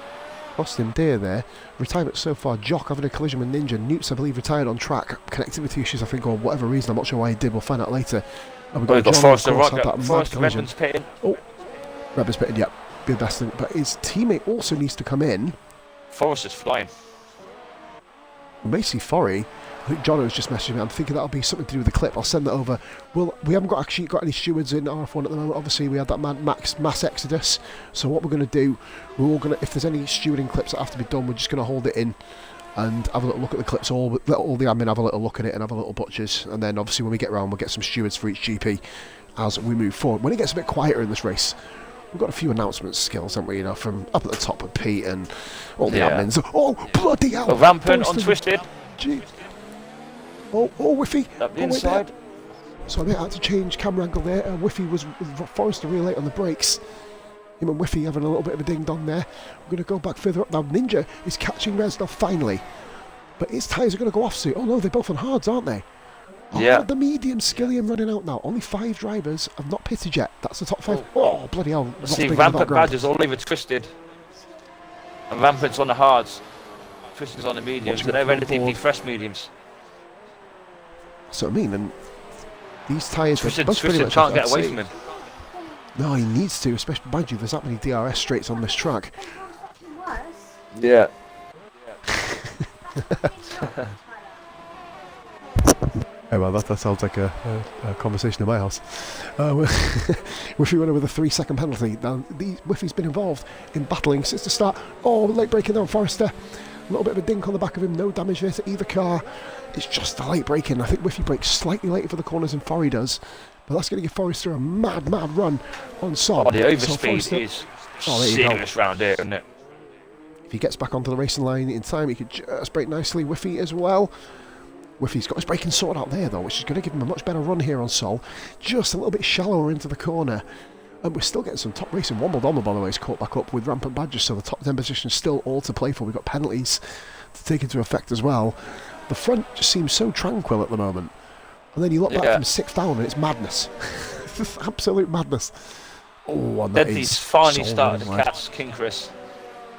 lost him dear there. Retirement so far, Jock having a collision with Ninja. Newts, I believe, retired on track. Connectivity issues, I think, or whatever reason. I'm not sure why he did. We'll find out later. And we've got Forrester right. Forrester Redmond's pitting. Oh, Redmond's pitting, yeah. Be the best thing. But his teammate also needs to come in. Forrester's flying. Macy Forry, I think Jono was just messaging me. I'm thinking that'll be something to do with the clip. I'll send that over. Well, we haven't actually got any stewards in RF1 at the moment. Obviously, we had that mass exodus. So what we're going to do, if there's any stewarding clips that have to be done, we're just going to hold it in and have a little look at the clips. Let all the admin have a little look at it and have a little butchers. And then obviously when we get around, we'll get some stewards for each GP as we move forward. When it gets a bit quieter in this race, we've got a few announcement skills, haven't we? You know, from up at the top with Pete and all the admins. Oh, bloody hell! Rampant on Twisted. Gee. Oh, Whiffy. Up the inside. So I had to change camera angle there. Whiffy was Forrester really late on the brakes. Him and Whiffy having a little bit of a ding-dong there. We're going to go back further up now. Ninja is catching Reznov finally. But his tyres are going to go off soon. Oh no, they're both on hards, aren't they? Yeah. The medium Skillian running out now. Only 5 drivers have not pitted yet. That's the top 5. Oh, bloody hell. See, Rampant Badger's all over twisted. And Rampant's on the hards. Twisted's on the mediums. So they're relatively fresh mediums. That's what I mean. And these tyres... Twisted can't get away from him. No, he needs to, especially, mind you, there's that many DRS straights on this track. Yeah. Oh well, that sounds like a conversation in my house. Whiffy runner with a 3-second penalty. Now, Whiffy's been involved in battling since the start. Oh, late braking there on Forrester. A little bit of a dink on the back of him. No damage there to either car. It's just a late braking. I think Whiffy brakes slightly later for the corners than Forry does. But that's going to give Forrester a mad run on Sol. Oh, the overspeed is serious round here, isn't it? If he gets back onto the racing line in time, he could just brake nicely. Whiffy as well. Whiffy's got his braking sorted out there, though, which is going to give him a much better run here on Sol. Just a little bit shallower into the corner. And we're still getting some top racing. Womble Domble, by the way, is caught back up with Rampant Badger, so the top 10 position is still all to play for. We've got penalties to take into effect as well. The front just seems so tranquil at the moment. And then you look back from 6th down and it's madness. Absolute madness. Oh, and that he's finally started to catch King Chris.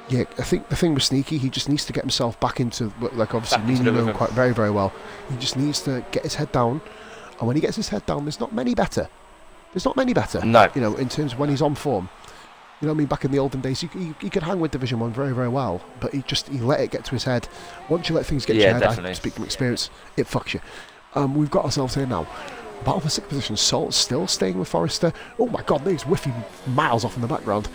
Yeah, I think the thing with Sneaky, he just needs to get himself back into, like, obviously, me and you know him quite very well. He just needs to get his head down, and when he gets his head down, there's not many better. There's not many better. No. You know, in terms of when he's on form. You know what I mean? Back in the olden days, he could hang with Division 1 very well, but he let it get to his head. Once you let things get to your head, I speak from experience, it fucks you. We've got ourselves here now. Battle for 6th position, Salt still staying with Forrester. Oh my god, there's Whiffy miles off in the background.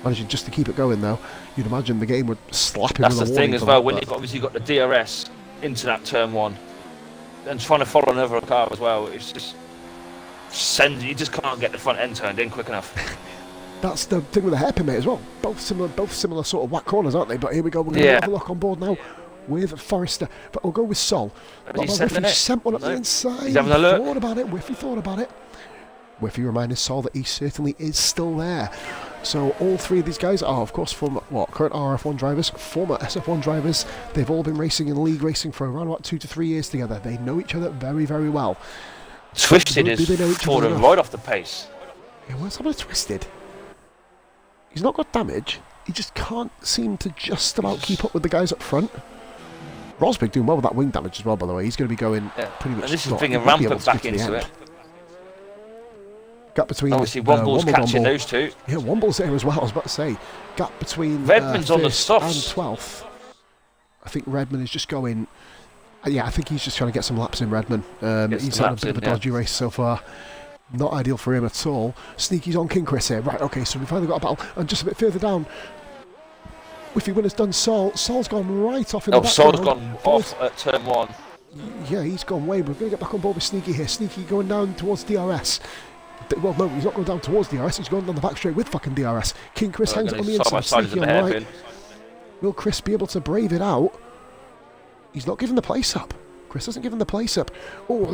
Managing just to keep it going though. You'd imagine the game would slap him with a warning. That's the thing as well, when you've obviously got the DRS into that turn 1 and trying to follow another car as well, it's just you just can't get the front end turned in quick enough. That's the thing with the hairpin, mate, as well. Both similar sort of whack corners, aren't they? But here we go, we're going to have a look on board now with Forrester. But we'll go with Sol. Whiffy sent one up the inside. He's having a look. Thought about it. Whiffy thought about it. Whiffy reminded Sol that he certainly is still there. So all 3 of these guys are, of course, current RRF1 drivers, former SF1 drivers. They've all been racing in league racing for around about 2 to 3 years together. They know each other very well. Twisted is falling right off the pace. Yeah, what's happened to Twisted? He's not got damage. He just can't seem to just about keep up with the guys up front. Rosberg doing well with that wing damage as well, by the way. He's going to be going pretty much... And this is bringing Rampant back into it. Gap between... Obviously, Womble's catching those 2. Yeah, Womble's there as well, I was about to say. Gap between Redmond's on the softs. and 12th. I think Redmond is just going... Yeah, I think he's just trying to get some laps in Redmond. He's had a bit of a dodgy race so far. Not ideal for him at all. Sneaky's on King Chris here. Right, okay, so we finally got a battle. And just a bit further down, Whiffy Winner's done Sol. Sol's gone right off in the back. Sol's gone off at turn 1. Yeah, he's gone way. We're going to get back on board with Sneaky here. Sneaky going down towards DRS. Well, no, he's not going down towards DRS. He's going down the back straight with fucking DRS. King Chris hangs on the inside. Sneaky on the right. Will Chris be able to brave it out? He's not giving the place up. Chris hasn't given the place up. Oh,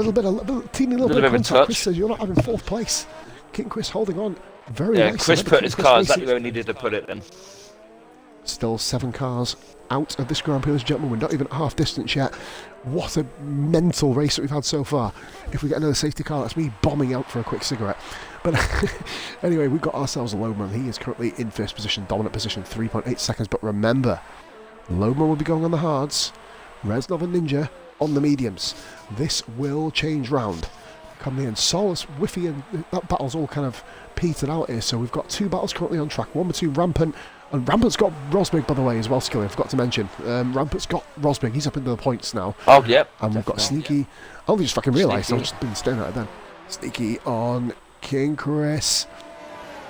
teeny little bit of contact. Chris says you're not having 4th place. King Chris holding on very nicely. Chris put his car exactly where he needed to put it then. Still 7 cars out of this Grand Prix, ladies and gentlemen. We're not even at half distance yet. What a mental race that we've had so far. If we get another safety car, that's me bombing out for a quick cigarette. But anyway, we've got ourselves a Lodeman. He is currently in 1st position, dominant position, 3.8 seconds. But remember, Lodeman will be going on the hards. Reznov and Ninja on the mediums. This will change round. Coming in, Solace, Whiffy, and that battle's all kind of petered out here. So we've got 2 battles currently on track. One between Rampant, and Rampant's got Rosberg, by the way, as well, Skilly. I forgot to mention. Rampant's got Rosberg. He's up into the points now. Oh, yep. And we've got Sneaky. I only just fucking realised. I've just been staring at it then. Sneaky on King Chris.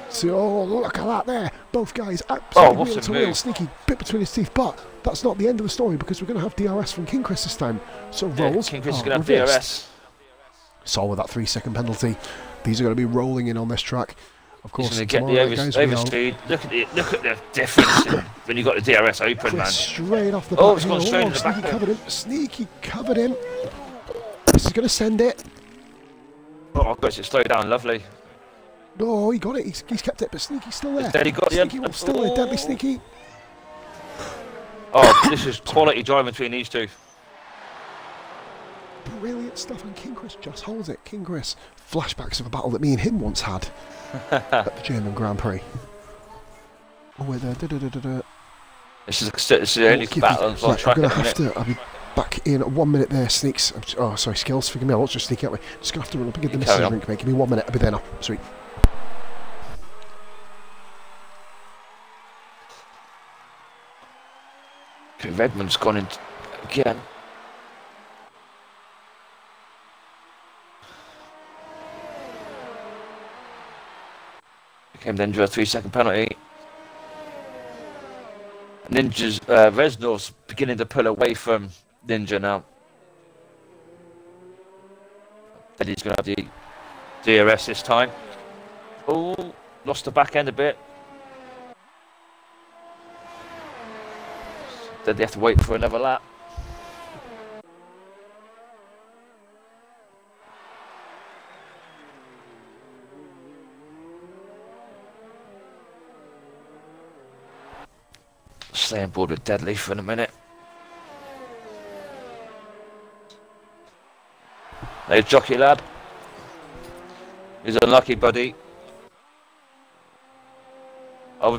So, oh, look at that there. Both guys absolutely wheel to wheel. Sneaky bit between his teeth, but that's not the end of the story because we're going to have DRS from King Chris this time. So rolls. King Chris is going to have DRS. Sol with that 3-second penalty. These are going to be rolling in on this track. Of course, he's going to get the overspeed. Look at the difference when you got the DRS open, Chris man. Straight off the back. Oh, it's gone straight in the Sneaky back. Covered him. Sneaky covered him. This is going to send it. Oh, gosh, it's slowed down, lovely. No, he got it. He's kept it, but Sneaky's still there. He got Sneaky one's still there. Deadly Sneaky. Oh, this is quality driving between these 2. brilliant stuff, and King Chris just holds it. King Chris, flashbacks of a battle that me and him once had at the German Grand Prix. With This is the only battle on track. I'm going to have to. I'll be back in 1 minute there, Sneaks. Oh, sorry, Skills. Forgive me, I'll just sneak out. Just going to have to run up and give the missus a drink, mate. Give me 1 minute. I'll be there now. Sweet. Okay, Redmond's gone in again. Became then drew a 3-second penalty. Ninja's Reznov's beginning to pull away from Ninja now. Then he's going to have the DRS this time. Oh, lost the back end a bit. Then they have to wait for another lap. Stay on board with Deadly for a minute. There's Jockey Lad. He's unlucky, buddy.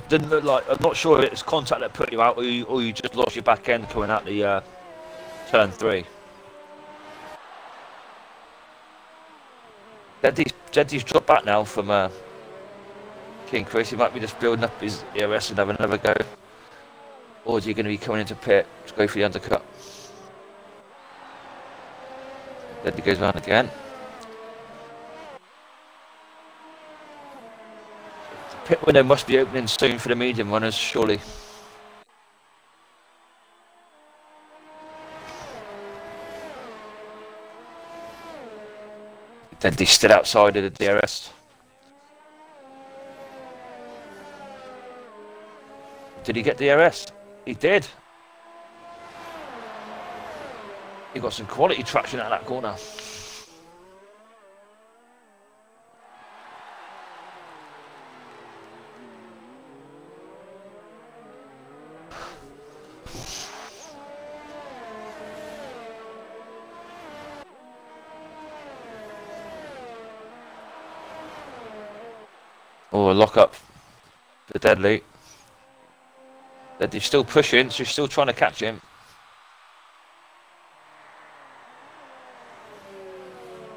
Didn't look like. I'm not sure if it's contact that put you out, or you just lost your back end coming out the turn 3. Deadly's dropped back now from King Chris. He might be just building up his ERS and having another go. Or is he going to be coming into pit to go for the undercut? Then he goes round again. The pit window must be opening soon for the medium runners, surely. Then he's still outside of the DRS. Did he get DRS? He did. He got some quality traction out of that corner. Oh, a lock up for Deadly. They're still pushing, so he's still trying to catch him.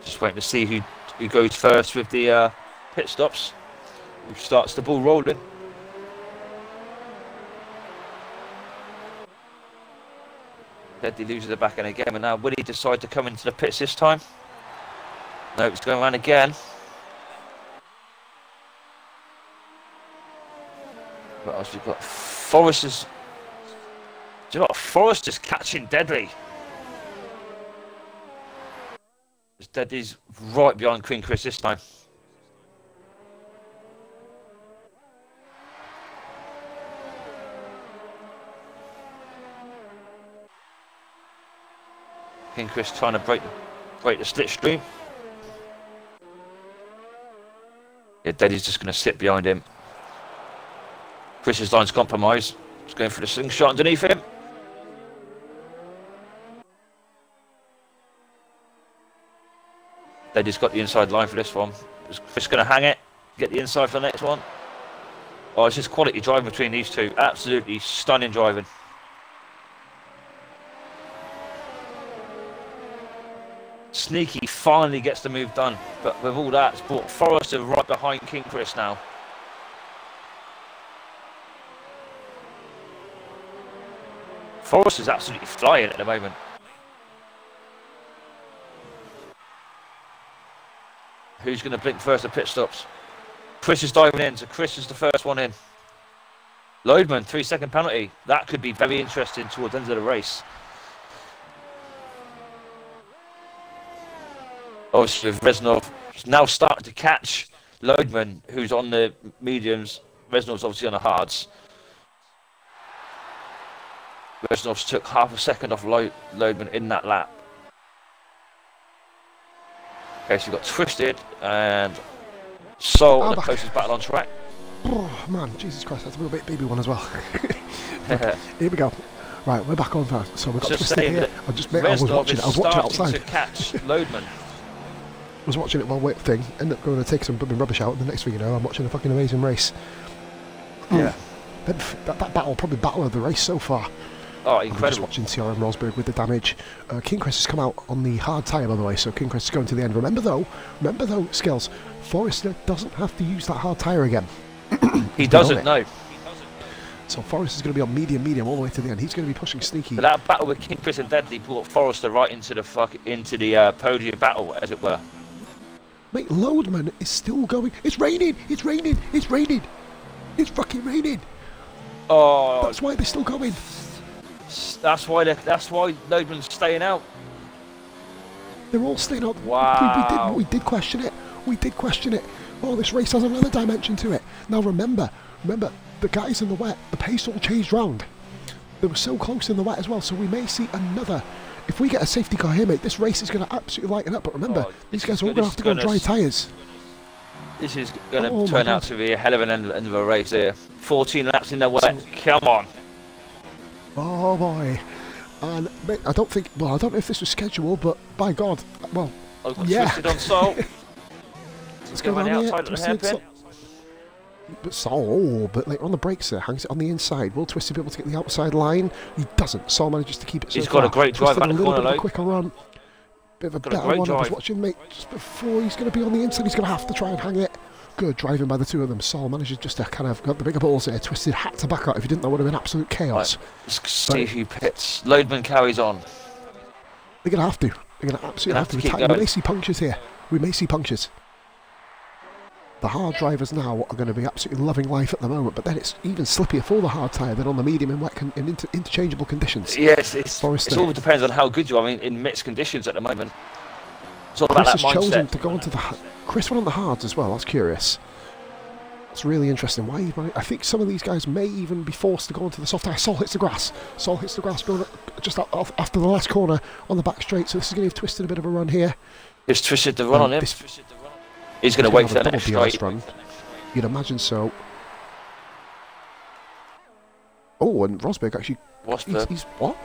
Just waiting to see who goes first with the pit stops. Who starts the ball rolling. Deadly loses the back end again, and now will he decide to come into the pits this time? No, it's going around again. What else we've got? Forrest is. Do you know what? Forrest is catching Deadly. Deadly's right behind Queen Chris this time. King Chris trying to break the slipstream. Yeah, Deadly's just going to sit behind him. Chris's line's compromised. He's going for the slingshot underneath him. Deadly's got the inside line for this one. Is Chris going to hang it? Get the inside for the next one? Oh, it's just quality driving between these two. Absolutely stunning driving. Sneaky finally gets the move done, but with all that, it's brought Forrester right behind King Chris now. Forrest is absolutely flying at the moment. Who's going to blink first at pit stops? Chris is diving in, so Chris is the first one in. Loadman, 3-second penalty. That could be very interesting towards the end of the race. Obviously, Reznov is now starting to catch Loadman, who's on the mediums. Reznov's obviously on the hards. Reznov's took half a second off Loadman in that lap. Okay, so we got Twisted and Soul in the closest battle on track. Oh man, Jesus Christ, that's a little bit baby one as well. Here we go. Right, we're back on first. So we've got Just twisted saying here. that I was watching it. I was watching it starting outside. to catch Loadman. I was watching it while wait thing. Ended up going to take some blooming rubbish out. And the next thing you know, I'm watching a fucking amazing race. Yeah. That battle, probably battle of the race so far. Oh, I'm just incredible. watching CRM Rosberg with the damage. King Chris has come out on the hard tyre, by the way, so King Chris is going to the end. Remember though, Skills, Forrester doesn't have to use that hard tyre again. He doesn't, no. So Forrest is going to be on medium all the way to the end. He's going to be pushing sneaky. But that battle with King Chris and Deadly brought Forrester right into the podium battle, as it were. Mate, Loadman is still going. It's raining! It's raining! It's raining! It's fucking raining! Oh, That's why they're still going. that's why Loadman's staying out. They're all staying out. Wow. We did question it. We did question it. Oh, this race has another dimension to it. Now remember, the guys in the wet, the pace all changed round. They were so close in the wet as well, so we may see another. If we get a safety car here, mate, this race is going to absolutely lighten up. But remember, these guys are all going to have to go on dry tyres. This is going to turn out to be a hell of an end of a race here. 14 laps in the wet. Come on. Oh boy. And mate, I don't know if this was scheduled, but by God, well, I've got yeah. twisted on Sol. Let's go down here. Outside Twisted. But Sol, but later on the brakes there, hangs it on the inside. Will Twisted be able to get the outside line? He doesn't. Sol manages to keep it. He's got a great drive at the corner, a little bit of a quicker run. Bit of a better one. I was watching, mate, just before he's going to be on the inside. He's going to have to try and hang it. Good driving by the two of them. Sol manages just to kind of got the bigger balls there. Twisted had to back out. If he didn't, that would have been absolute chaos. Right. Let's see who pits. Loadman carries on. They're going to have to. They're going to absolutely have to. We may see punctures here. We may see punctures. The hard drivers now are going to be absolutely loving life at the moment, but then it's even slippier for the hard tyre than on the medium and wet interchangeable conditions. Yes, it all depends on how good you are. I mean, in mixed conditions at the moment. It's all about that mindset. Chris has chosen to go onto the. Chris went on the hards as well. That's curious. It's really interesting. Why? I think some of these guys may even be forced to go onto the soft tyre. Sol hits the grass. Sol hits the grass going just after the last corner on the back straight. So this is going to have Twisted a bit of a run here. It's Twisted the run on him. He's going to wait for that next straight. Run. You'd imagine so. Oh, and Rosberg actually. He's what?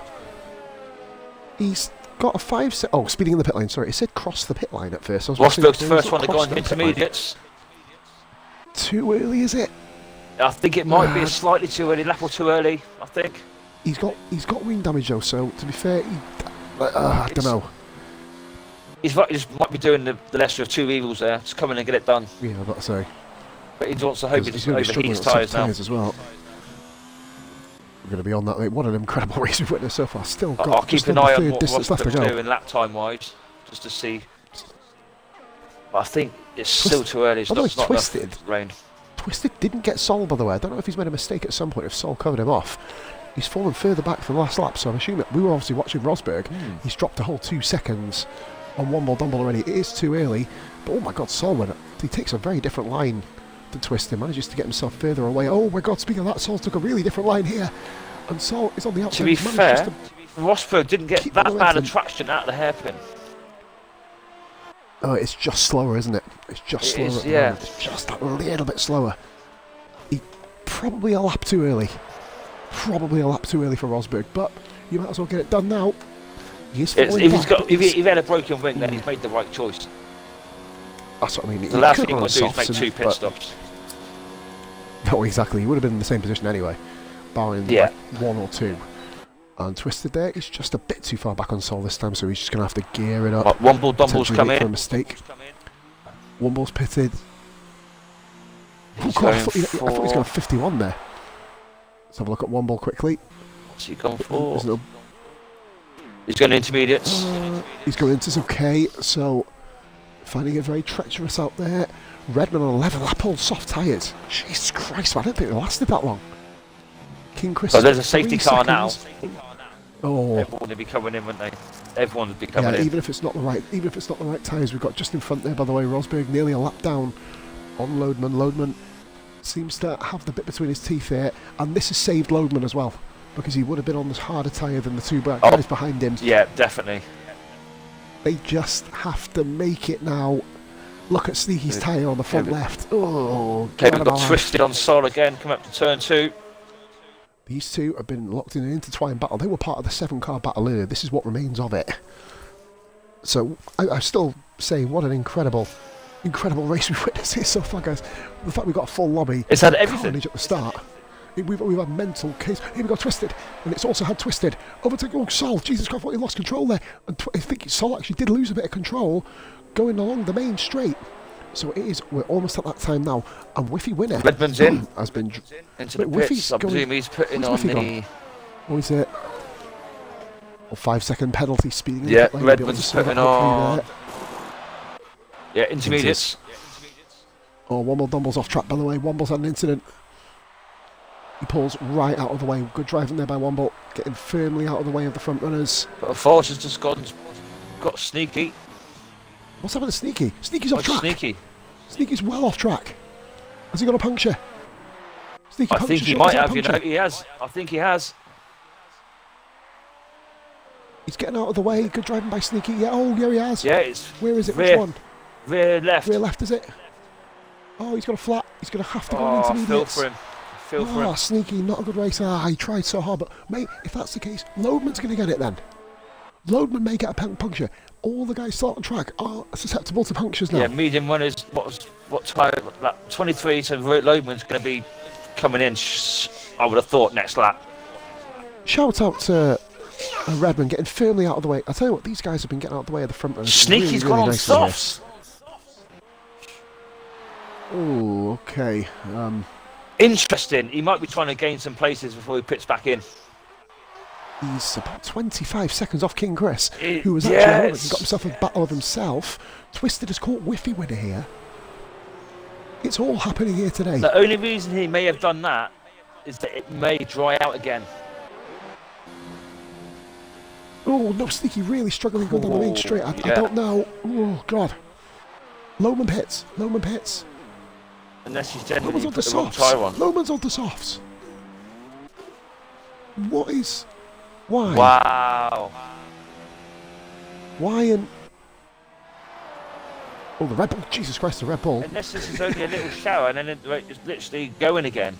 He's got a 5 Oh, speeding in the pit lane. Sorry, it said cross the pit line at first. Rosberg's the first one to go on intermediates. Too early, is it? I think it might be slightly too early. Lap or too early, I think. He's got wing damage though. So to be fair, I don't know. He might be doing the lesser of two evils there. Just come in and get it done. Yeah, I've got to say. But he wants to hope he's he overheats his tyres now. As well. We're going to be on that. What an incredible race we've witnessed so far. Still got I'll keep an eye on what Rosberg's doing lap time wise, just to see. But I think it's still too early. It's not Twisted. Rain. Twisted didn't get Sol, by the way. I don't know if he's made a mistake at some point. If Sol covered him off, he's fallen further back for the last lap. So I'm assuming we were obviously watching Rosberg. He's dropped a whole 2 seconds. On one ball, done ball already. It is too early, but oh my God, Sol he takes a very different line to Twisted. Manages to get himself further away. Oh my God, speaking of that, Sol took a really different line here, and Sol is on the outside. To be fair, Rosberg didn't get that bad a traction out of the hairpin. Oh, it's just slower, isn't it? It's just slower. Yeah, it's just that little bit slower. He probably a lap too early. Probably a lap too early for Rosberg, but you might as well get it done now. If he had a broken wing, then he's made the right choice. That's what I mean. The last thing he would do is make 2 pit stops. No, exactly. He would have been in the same position anyway, barring 1 or 2. And Twisted there is just a bit too far back on Sol this time, so he's just going to have to gear it up. Womble Dumble's come in. For a mistake. Womble's pitted. I thought he was going 51 there. Let's have a look at Womble quickly. What's he gone for? He's going intermediates. He's going into okay, so finding it very treacherous out there. Redman on 11 lap on soft tyres. Jesus Christ, man, I don't think they lasted that long. King Chris. So there's a safety car now. Oh, everyone would be coming in, wouldn't they? Everyone would be coming in. Even if it's not the right tyres, we've got just in front there. By the way, Rosberg nearly a lap down on Loadman. Loadman seems to have the bit between his teeth here, and this has saved Loadman as well, because he would have been on the harder tyre than the 2 guys behind him. Yeah, definitely. They just have to make it now. Look at Sneaky's tyre on the front left. Oh, okay, we've got Twisted on Sol again, come up to turn 2. These two have been locked in an intertwined battle. They were part of the 7-car battle earlier. This is what remains of it. So I still say what an incredible race we've witnessed here so far, guys. The fact we've got a full lobby. It's had everything. Carnage at the start. We've had mental case. Here we go, Twisted. And it's also had Twisted. Overtake, oh, Sol. Jesus Christ, he lost control there. And I think Sol actually did lose a bit of control going along the main straight. So it is, we're almost at that time now. And Whiffy winner. Redmond's in. Has been into the pits. I presume he's putting on the... What is it? A 5-second penalty speeding. Yeah, Redmond's putting on... Yeah, intermediates. Oh, Womble Dumble's off track, by the way. Womble's had an incident. He pulls right out of the way. Good driving there by Womble. Getting firmly out of the way of the front runners. But Force has just got sneaky. What's happened to Sneaky? Sneaky's off track. Sneaky. Sneaky's well off track. Has he got a puncture? Sneaky I think he might have, you know. He has. I think he has. He's getting out of the way. Good driving by Sneaky. Yeah, oh, yeah, he has. Yeah, it's... Where is it? Rear, which one? Rear left. Rear left, is it? Oh, he's got a flat. He's going to have to go into intermediates. Feel for him. Feel for him. Sneaky, not a good race. He tried so hard, but mate, if that's the case, Loadman's going to get it then. Loadman may get a puncture. All the guys still on track are susceptible to punctures now. Yeah, medium runners. What time? Like 23. So Loadman's going to be coming in. I would have thought next lap. Shout out to Redmond getting firmly out of the way. I tell you what, these guys have been getting out of the way of the front runners. Sneaky's really, gone on nice softs. Oh, okay. Interesting. He might be trying to gain some places before he pits back in. He's about 25 seconds off King Chris, who was actually got himself a battle of himself. Twisted has caught Whiffy winner here. It's all happening here today. The only reason he may have done that is that it may dry out again. Oh, no, Sneaky really struggling going down the main straight. I don't know. Oh, God. Loman pits. Loman pits. Unless he's genuinely put the wrong tyre on. Loman's on the softs. What is... Why? Wow. Why and... Oh, the Red Bull. Jesus Christ, the Red Bull. Unless this is only a little shower and then it's literally going again.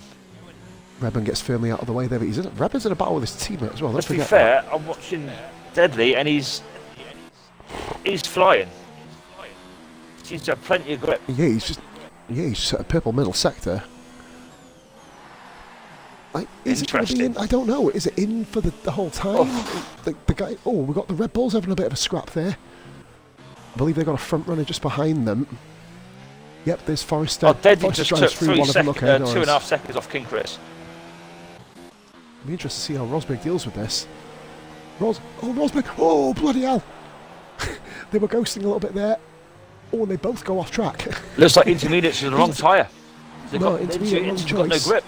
Redmond gets firmly out of the way there, but Redmond's in a battle with his teammate as well. Let's be fair, I'm watching Deadly and he's flying. Seems to have plenty of grip. Yeah, he's just at a purple middle sector. Is it going to be in? I don't know. Is it in for the whole time? Oh. The guy. Oh, we've got the Red Bulls having a bit of a scrap there. I believe they've got a front runner just behind them. Yep, there's Forrester. Oh, Deadly Forrester just took 2.5 seconds off King Chris. Be interested to see how Rosberg deals with this. Rosberg! Oh, bloody hell! They were ghosting a little bit there. Oh, and they both go off track. Looks like intermediates are the wrong tyre. Intermediates got no grip.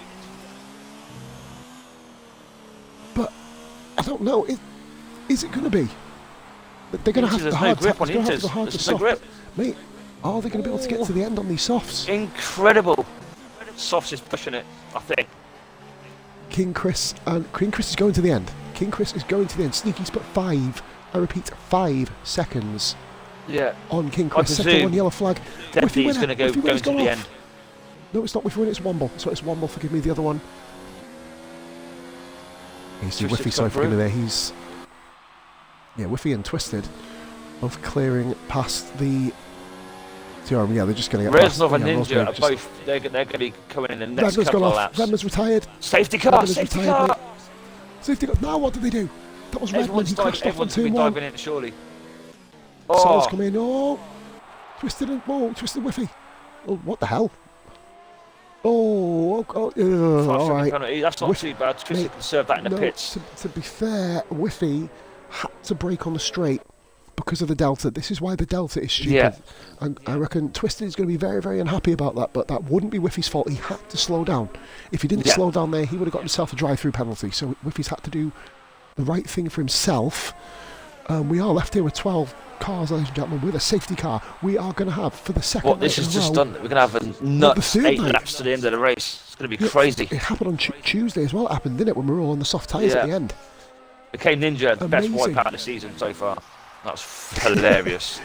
But I don't know. Is it going to be? They're going to have the hard grip on Inters. There's no grip. Mate, are they going to be able to get to the end on these softs? Incredible. Softs is pushing it, I think. King Chris is going to the end. King Chris is going to the end. Sneaky's put 5. I repeat, 5 seconds. Yeah. On King Chris. Second one, yellow flag. Definitely is going to go to the end. No, it's not Whiffy winner, it's Womble. So it's Womble, forgive me, the other one. You see Whiffy, sorry, forgive me there. He's... Yeah, Whiffy and Twisted both clearing past the... Yeah, they're just going to get past. Reznov and Ninja are both... They're going to be coming in the next couple of laps. Redmond's retired. Safety car! Safety car! Safety car. Now what did they do? That was Redmond. He crashed off on 2-1. Diving in, surely. Sol's come in. Oh! Twisted Whiffy. Oh, what the hell? Oh, all right. Penalty. That's not too bad. Twisted can serve that in the pits. To be fair, Whiffy had to brake on the straight because of the delta. This is why the delta is stupid. Yeah. And I reckon Twisted is going to be very, very unhappy about that, but that wouldn't be Whiffy's fault. He had to slow down. If he didn't slow down there, he would have got himself a drive-through penalty. So Whiffy's had to do the right thing for himself. We are left here with 12 cars, ladies and gentlemen, with a safety car. We are going to have, for the second this is just done. We're going to have a nuts 8 laps to the end of the race. It's going to be crazy. It happened on Tuesday as well. It happened, didn't it, when we were all on the soft tyres at the end. Became Ninja the best wipeout of the season so far. That's hilarious.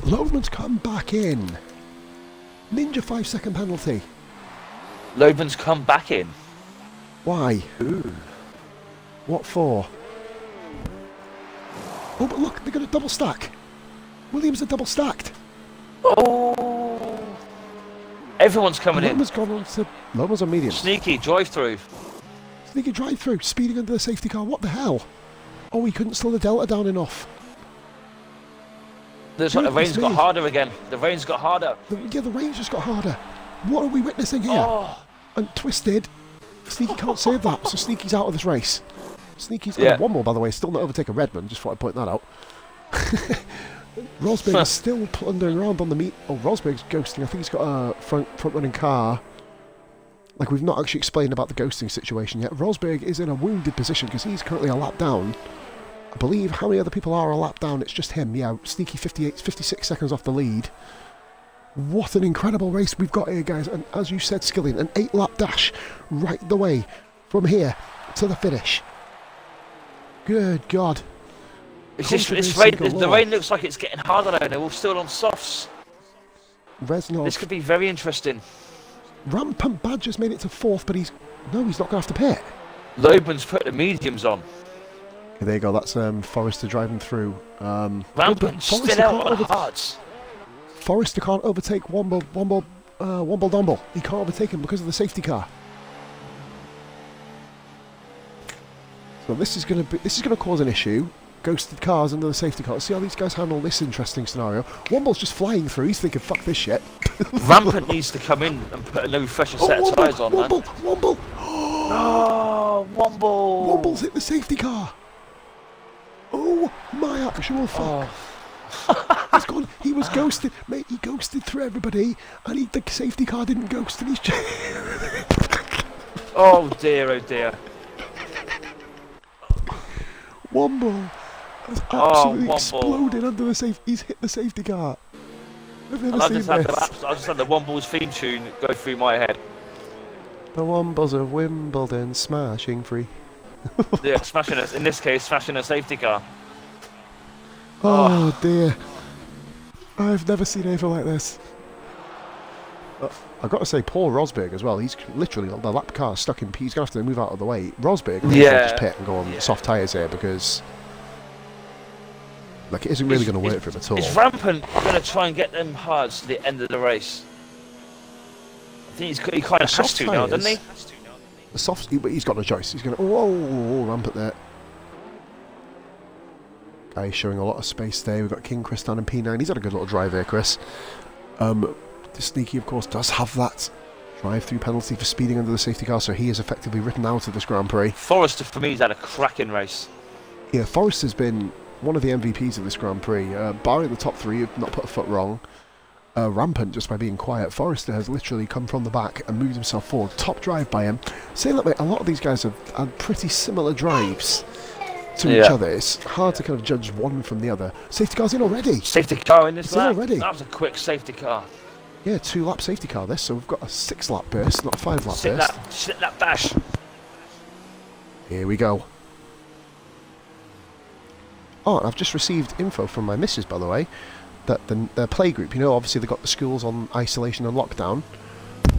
Loadman's come back in. Ninja 5-second penalty. Loadman's come back in. Why? What for? Oh, but look, they're going to double stack. Williams are double stacked. Oh! Everyone's coming in. Loman's on medium. Sneaky drive-through. Sneaky drive-through, speeding under the safety car. What the hell? Oh, he couldn't slow the delta down enough. There's like the rain's got harder again. The rain's got harder. The rain's just got harder. What are we witnessing here? Oh. And Twisted. Sneaky can't save that, so Sneaky's out of this race. Sneaky's one more, by the way, still not overtaken Redmond. Just thought I'd point that out. Rosberg is still plundering around on the meet. Oh, Rosberg's ghosting. I think he's got a front-running car. Like, we've not actually explained about the ghosting situation yet. Rosberg is in a wounded position because he's currently a lap down. I believe how many other people are a lap down? It's just him. Yeah, Sneaky 56 seconds off the lead. What an incredible race we've got here, guys. And as you said, Skilling, an 8-lap dash right the way from here to the finish. Good God. The rain looks like it's getting harder now. They're all still on softs. Reznov. This could be very interesting. Rampant Badger's made it to 4th, but he's not going to have to pit. Loban's put the mediums on. Okay, there you go. That's Forrester driving through. Rampant's still out on hards. Forrester can't overtake Womble Dumble. He can't overtake him because of the safety car. So this is going to cause an issue. Ghosted cars under the safety car. See how these guys handle this interesting scenario. Womble's just flying through. He's thinking, fuck this shit. Rampant needs to come in and put a new fresher set of tyres on, man. Womble! Oh, Womble! Womble's hit the safety car. Oh, my actual fuck. Oh. He's gone. He was ghosted. Mate, he ghosted through everybody, and the safety car didn't ghost, and he's oh dear, oh dear. Womble has absolutely exploded under the safety. He's hit the safety car. I just had the Womble's theme tune go through my head. The Wombles of Wimbledon smashing free. Yeah, in this case, smashing a safety car. Oh dear. I've never seen anything like this. I've got to say, poor Rosberg as well. He's literally, the lap car stuck in P. He's going to have to move out of the way. Rosberg just pit and go on soft tyres here because like, it isn't really going to work for him at all. Is Rampant going to try and get them hards to the end of the race? I think he kind of has to now, doesn't he? The soft, but he's got no choice. He's going to... Oh, Rampant there. Guy's showing a lot of space there. We've got King Chris down in P9. He's had a good little drive there, Chris. The Sneaky, of course, does have that drive-through penalty for speeding under the safety car, so he is effectively written out of this Grand Prix. Forrester, for me, has had a cracking race. Yeah, Forrester's been one of the MVPs of this Grand Prix. Barring the top 3, have not put a foot wrong. Rampant, just by being quiet. Forrester has literally come from the back and moved himself forward. Top drive by him. Saying that, mate, a lot of these guys have had pretty similar drives to each other. It's hard to kind of judge one from the other. Safety car's in already. Safety car in this lap. Already. That was a quick safety car. Yeah, 2-lap safety car this, so we've got a 6-lap burst, not a 5-lap burst. Sit that dash. Here we go. Oh, I've just received info from my missus, by the way, that the playgroup, you know, obviously they've got the schools on isolation and lockdown.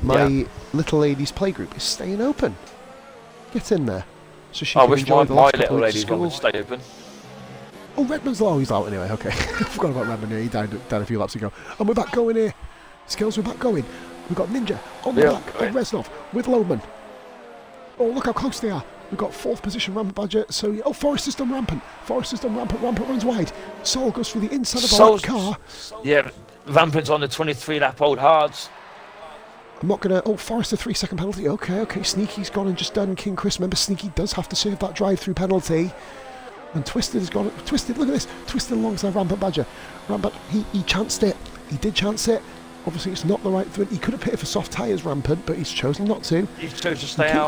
My little lady's playgroup is staying open. Get in there. So she can enjoy the last couple of weeks of school. Stay open. Oh, Redmond's low. He's out anyway. Okay. I forgot about Redmond here. He died a few laps ago. And we're back going here. Skills, we're back going. We've got Ninja on the back of Reznov with Loman. Oh, look how close they are. We've got 4th position, Rampant Badger. So, oh, Forrester's done Rampant. Forrester's done Rampant. Rampant runs wide. Sol goes through the inside of the car. Yeah, Rampant's on the 23-lap old hards. I'm not going to... Oh, Forrester 3-second penalty. Okay. Sneaky's gone and just done King Chris. Remember, Sneaky does have to serve that drive-through penalty. And Twisted has gone... Twisted, look at this. Twisted alongside Rampant Badger. Rampant, he chanced it. He did chance it. Obviously, it's not the right thing. He could have pitted for soft tyres, Rampant, but he's chosen not to. He's chosen to stay out.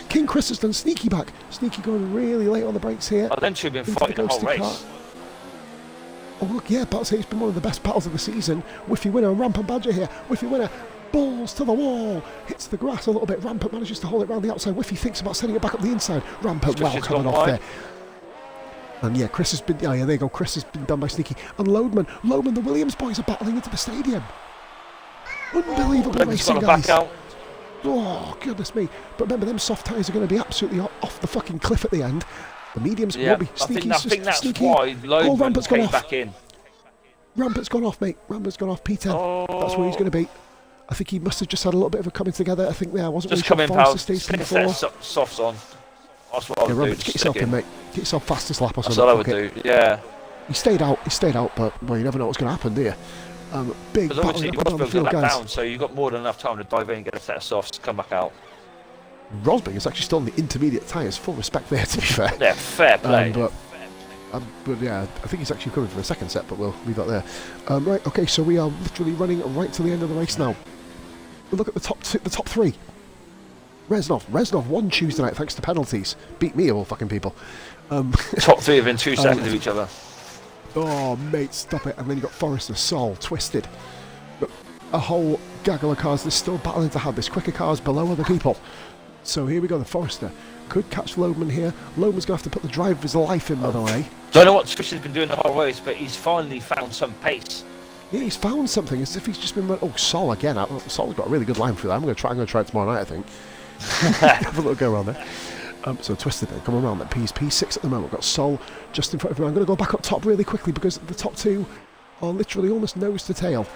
King Chris has done Sneaky back. Sneaky going really late on the brakes here. Oh, then she'll be fighting the whole race. Oh, look, yeah, I'll say it's been one of the best battles of the season. Whiffy winner, Rampant Badger here. Whiffy winner, balls to the wall. Hits the grass a little bit. Rampant manages to hold it round the outside. Whiffy thinks about setting it back up the inside. Rampant, well, coming off there. And yeah, Chris has been... Yeah, there you go. Chris has been done by Sneaky. And Loman, the Williams boys are battling into the stadium. Unbelievable racing, guys. Oh, goodness me. But remember, them soft tyres are going to be absolutely off the fucking cliff at the end. The mediums will be sneaky. I think that's sneaky. why Logan Rampart's gone came off. back in. Rampart's gone off, mate. Rampart's gone off. P10. That's where he's going to be. I think he must have just had a little bit of a coming together. I think, wasn't just really come in, sure pal. Stage Stick a before. set of softs on. That's what I would do. Robert, get yourself in, mate. Get yourself fastest lap or That's something. what I would do, yeah. He stayed out, but, well, you never know what's going to happen, do you? Big Because obviously battle up and down the Rosberg's field, let guys. down, so you've got more than enough time to dive in and get a set of softs, come back out. Rosberg is actually still on the intermediate tyres. Full respect there, to be fair. Yeah, fair play. But yeah, I think he's actually coming for a second set, but we'll leave that there. Right, okay, so we are literally running right to the end of the race now. Look at the top three. Reznov won Tuesday night thanks to penalties. Beat me of all fucking people. Top three within 2 seconds of each other. Oh, mate, stop it. And then you got Forrester, Sol, Twisted. But a whole gaggle of cars. There's still battling to have. There's quicker cars below other people. So here we go, the Forrester. Could catch Loman here. Loman's going to have to put the drive of his life in, by the way. Don't know what Twisted has been doing the whole race, but he's finally found some pace. Yeah, he's found something. As if he's just been running. Oh, Sol again. Sol's got a really good line through that. I'm going to try it tomorrow night, I think. Have a little go around there. So Twisted then, come around that P6 at the moment. We've got Sol just in front of him. I'm going to go back up top really quickly because the top two are literally almost nose to tail.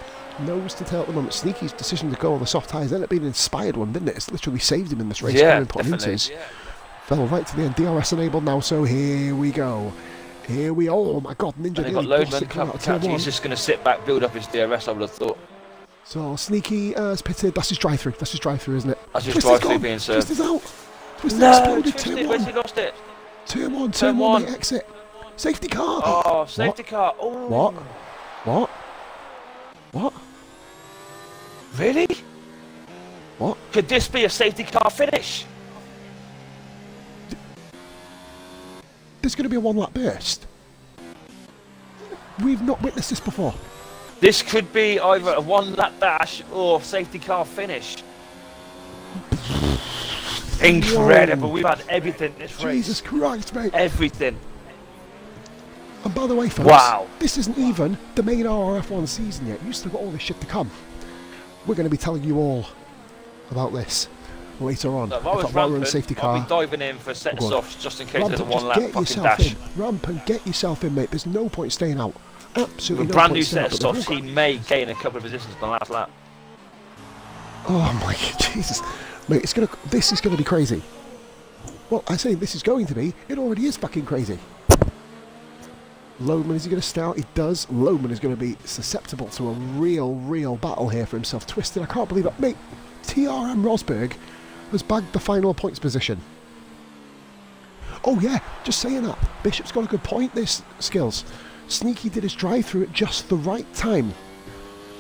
Nose to tail at the moment. Sneaky's decision to go on the soft tyres ended up being an inspired one, didn't it? It's literally saved him in this race. Yeah, definitely. Fell right to the end. DRS enabled now, so here we go. Here we oh my god, Ninja and nearly got bossed it coming out of turn one. He's just going to sit back, build up his DRS, I would have thought. So Sneaky has pitted. That's his drive-through. That's his drive-through, isn't it? That's his drive-through being served. Twisted's out. Twisted exploded. Twisted, where's he lost it? Turn one, mate, exit. Safety car. Oh, safety car. Oh. What? Really? What? Could this be a safety car finish? There's going to be a one-lap burst. We've not witnessed this before. This could be either a one-lap dash or safety car finish. Incredible. Whoa. We've had everything this race. Jesus Christ, mate. Everything. And by the way, folks, this isn't even the main RRF1 season yet. You've still got all this shit to come. We're going to be telling you all about this later on. Look, if I was safety car, I'll be diving in for a set of softs just in case there's a one-lap fucking dash. Ramp and get yourself in, mate. There's no point staying out. Absolutely With no a brand new point set of staying out. softs, he may gain a couple of positions on the last lap. Oh my Jesus, mate! This is gonna be crazy. Well, I say this is going to be. It already is fucking crazy. Loman, is he going to stay out? He does. Loman is going to be susceptible to a real battle here for himself. Twisted, I can't believe it. Mate, TRM Rosberg has bagged the final points position. Oh yeah, just saying that. Bishop's got a good point, this Skills. Sneaky did his drive-through at just the right time.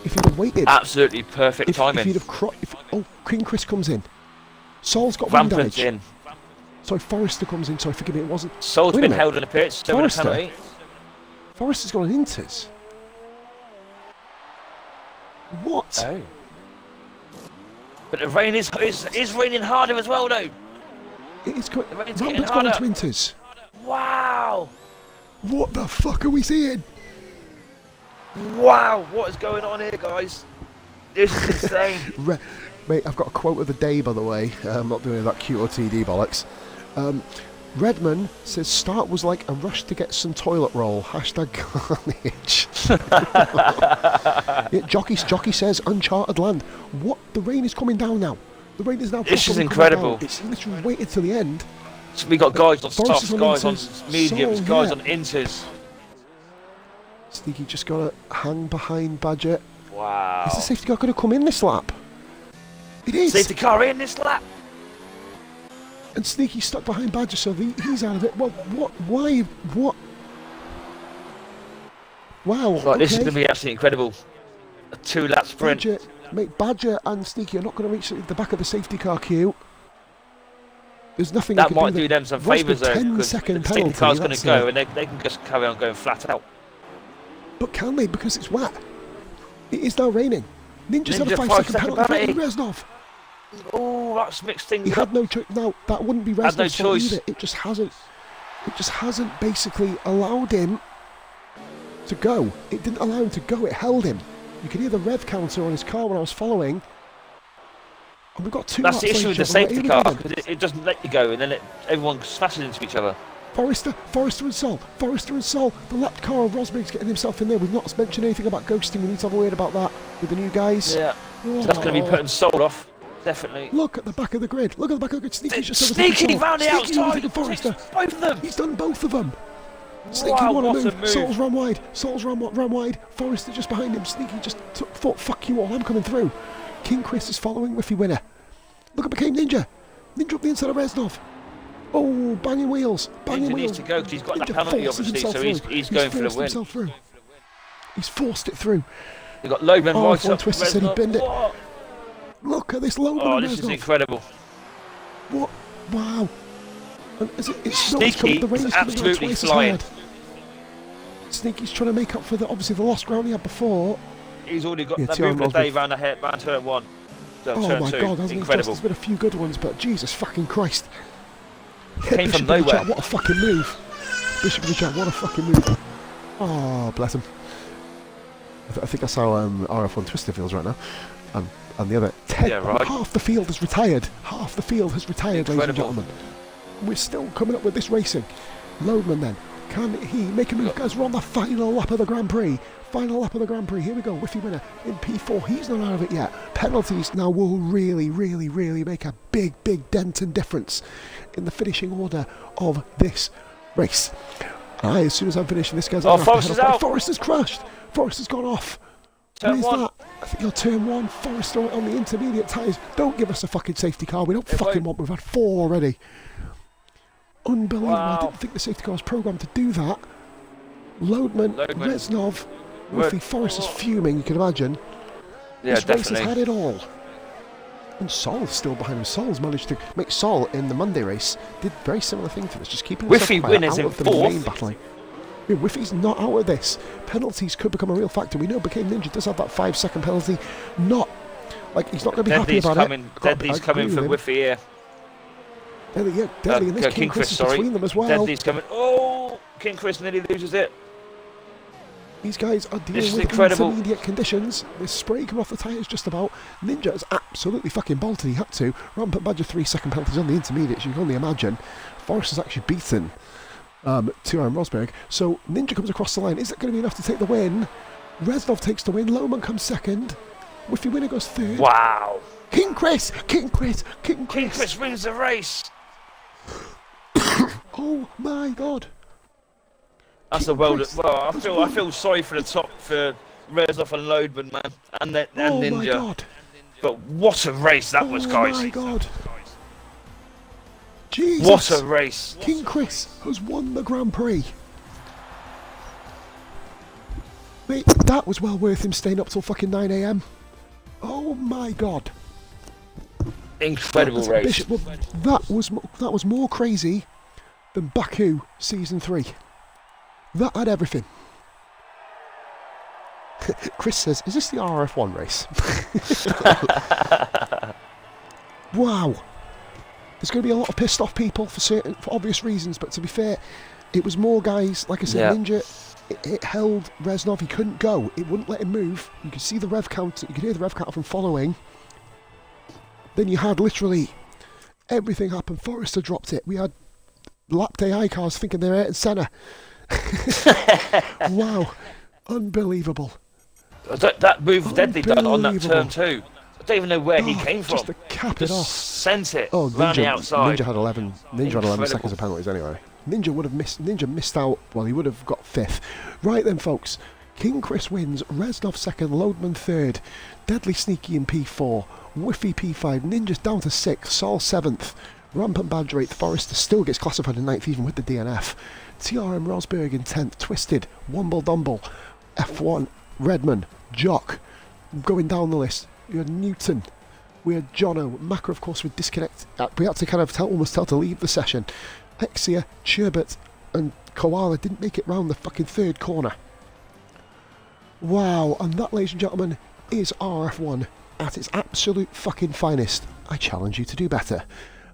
If he'd have waited... Absolutely perfect timing. If he'd have... King Chris comes in. Sol's got wind damage. in. Sorry, Forrester comes in. Sorry, forgive me, it wasn't... Sol's been held in a pit, so a penalty. Forrester's got an Inters. What? Oh. But the rain is raining harder as well, though. It's going to Inters. Wow. What the fuck are we seeing? Wow, what is going on here, guys? This is insane. Mate, I've got a quote of the day, by the way. I'm not doing that Q or TD bollocks. Redman says, start was like a rush to get some toilet roll. Hashtag carnage. Yeah, Jockey says, uncharted land. What? The rain is coming down now. The rain is now This is incredible. It's literally waited till the end. So we got guys on softs, guys on mediums, guys on inters. Sneaky just got to hang behind Badger. Wow. Is the safety car going to come in this lap? It is. Safety car in this lap. And Sneaky stuck behind Badger, so he's out of it. Well, what? Why? What? Wow. Right, this is going to be absolutely incredible. A 2-lap sprint. Badger and Sneaky are not going to reach the back of the safety car queue. There's nothing that might do them some favours though, because the safety car's going to go and they can just carry on going flat out. But can they? Because it's wet. It is now raining. Ninja's had a 5-second penalty for Reznov. Oh, that's mixed things. He had no choice. No, that wouldn't be Reznov's fault either. It just hasn't. It just hasn't basically allowed him to go. It didn't allow him to go. It held him. You could hear the rev counter on his car when I was following. And we've got 2 That's laps the issue with later. the safety Right, car, here we go then. because it doesn't let you go, and then everyone smashes into each other. Forrester and Sol. The lap car of Rosberg's getting himself in there. We've not mentioned anything about ghosting. We need to have a word about that with the new guys. Yeah. Oh. So that's going to be putting Sol off, definitely. Look at the back of the grid. Sneaky's just Sneaky round the Sneaky outside. overtaken Forrester. Both of them. He's done both of them. Sneaky Wow, won what a a move. move. Sol's run wide. Forrester just behind him. Sneaky just thought, fuck you all, I'm coming through. King Chris is following Whiffy winner. Look at McCain Ninja. Ninja up the inside of Reznov. Oh, banging wheels. Ninja needs to go because he's got that penalty, obviously, so he's going for the win. He's forced it through. You've got Logan right F1 up. Twister said he binned it. What? Look at this Logan. Oh, this is incredible. What? Wow. And it's Sneaky is absolutely flying. Sneaky's trying to make up for obviously the lost ground he had before. He's already got that movement day round turn 1. Oh turn my 2. God, hasn't Incredible. There's been a few good ones, but Jesus fucking Christ. Came from nowhere. What a fucking move. Bishop of the Jack, what a fucking move. Oh, bless him. I think that's how RF1 Twister feels right now. And the other, half the field has retired. Half the field has retired, ladies and gentlemen. We're still coming up with this racing. Loadman then. Can he make a move? Guys, we're on the final lap of the Grand Prix. Final lap of the Grand Prix. Here we go. Whiffy winner in P4. He's not out of it yet. Penalties now will really make a big dent and difference in the finishing order of this race. As soon as I'm finishing this, guys, Forrest is out. Forrest has crashed. Forrest has gone off. Turn Where's 1. that? I think you're turn 1. Forrest on the intermediate tyres. Don't give us a fucking safety car. We don't fucking want. We've had 4 already. Unbelievable. Wow. I didn't think the safety car was programmed to do that. Loadman. Reznov, Whiffy. Forrest is fuming, you can imagine. Yeah, this race definitely. has had it all. And Sol's still behind him. Sol's managed to make Sol in the Monday race. Did very similar thing to this, just keeping Whiffy winners out in of the 4th. main battling. Yeah, Whiffy's not out of this. Penalties could become a real factor. We know Became Ninja does have that 5-second penalty. Not like he's not going to be happy about it. Deadly's coming for Whiffy here. Deadly, and this King Chris is between them as well. Deadly's coming. Oh, King Chris nearly loses it. These guys are dealing with incredible. intermediate conditions. There's spray coming off the tyres just about. Ninja has absolutely fucking bolted. He had to. Rampant Badger 3-second penalties on the intermediates. You can only imagine. Forrest has actually beaten Turan Rosberg. So Ninja comes across the line. Is it going to be enough to take the win? Reznov takes the win. Lohman comes second. Whiffy winner goes third. Wow. King Chris wins the race. Oh my God. That's the world. Well, I feel sorry for Reznov and Loadman, man, and Ninja. My God. But what a race that was, guys. Oh my God. Jesus. What a race. King Chris has won the Grand Prix. Mate, that was well worth him staying up till fucking 9 AM. Oh my God. Incredible race. Bishop, well, that was more crazy than Baku Season 3. That had everything. Chris says, is this the RRF1 race? Wow. There's going to be a lot of pissed off people for obvious reasons, but to be fair, it was more guys, like I said, Ninja, it held Reznov, he couldn't go, it wouldn't let him move. You could see the rev count, you could hear the rev count from following. Then you had literally everything happen. Forrester dropped it. We had lapped AI cars thinking they're Ayrton Senna. Wow, unbelievable. That move Deadly done on that turn 2. I don't even know where he came from. Just to cap it off. Sent it round the outside. Ninja had 11 seconds of penalties anyway. Ninja missed out. Well, he would have got 5th. Right then, folks. King Chris wins. Reznov 2nd. Loadman 3rd. Deadly Sneaky in P4. Whiffy P5. Ninja's down to 6th. Sol 7th. Rampant Badger 8th. Forrester still gets classified in 9th even with the DNF. TRM Rosberg in 10th. Twisted. Wumble Dumble. F1. Redman. Jock. Going down the list. We had Newton. We had Jono. Macra, of course, would disconnect. We had to kind of almost tell to leave the session. Hexia, Sherbert, and Koala didn't make it round the fucking 3rd corner. Wow, and that, ladies and gentlemen, is RF1 at its absolute fucking finest. I challenge you to do better.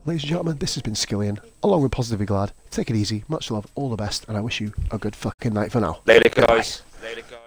Ladies and gentlemen, this has been Skillian, along with Positively Glad. Take it easy, much love, all the best, and I wish you a good fucking night for now. Later, guys. Later, guys.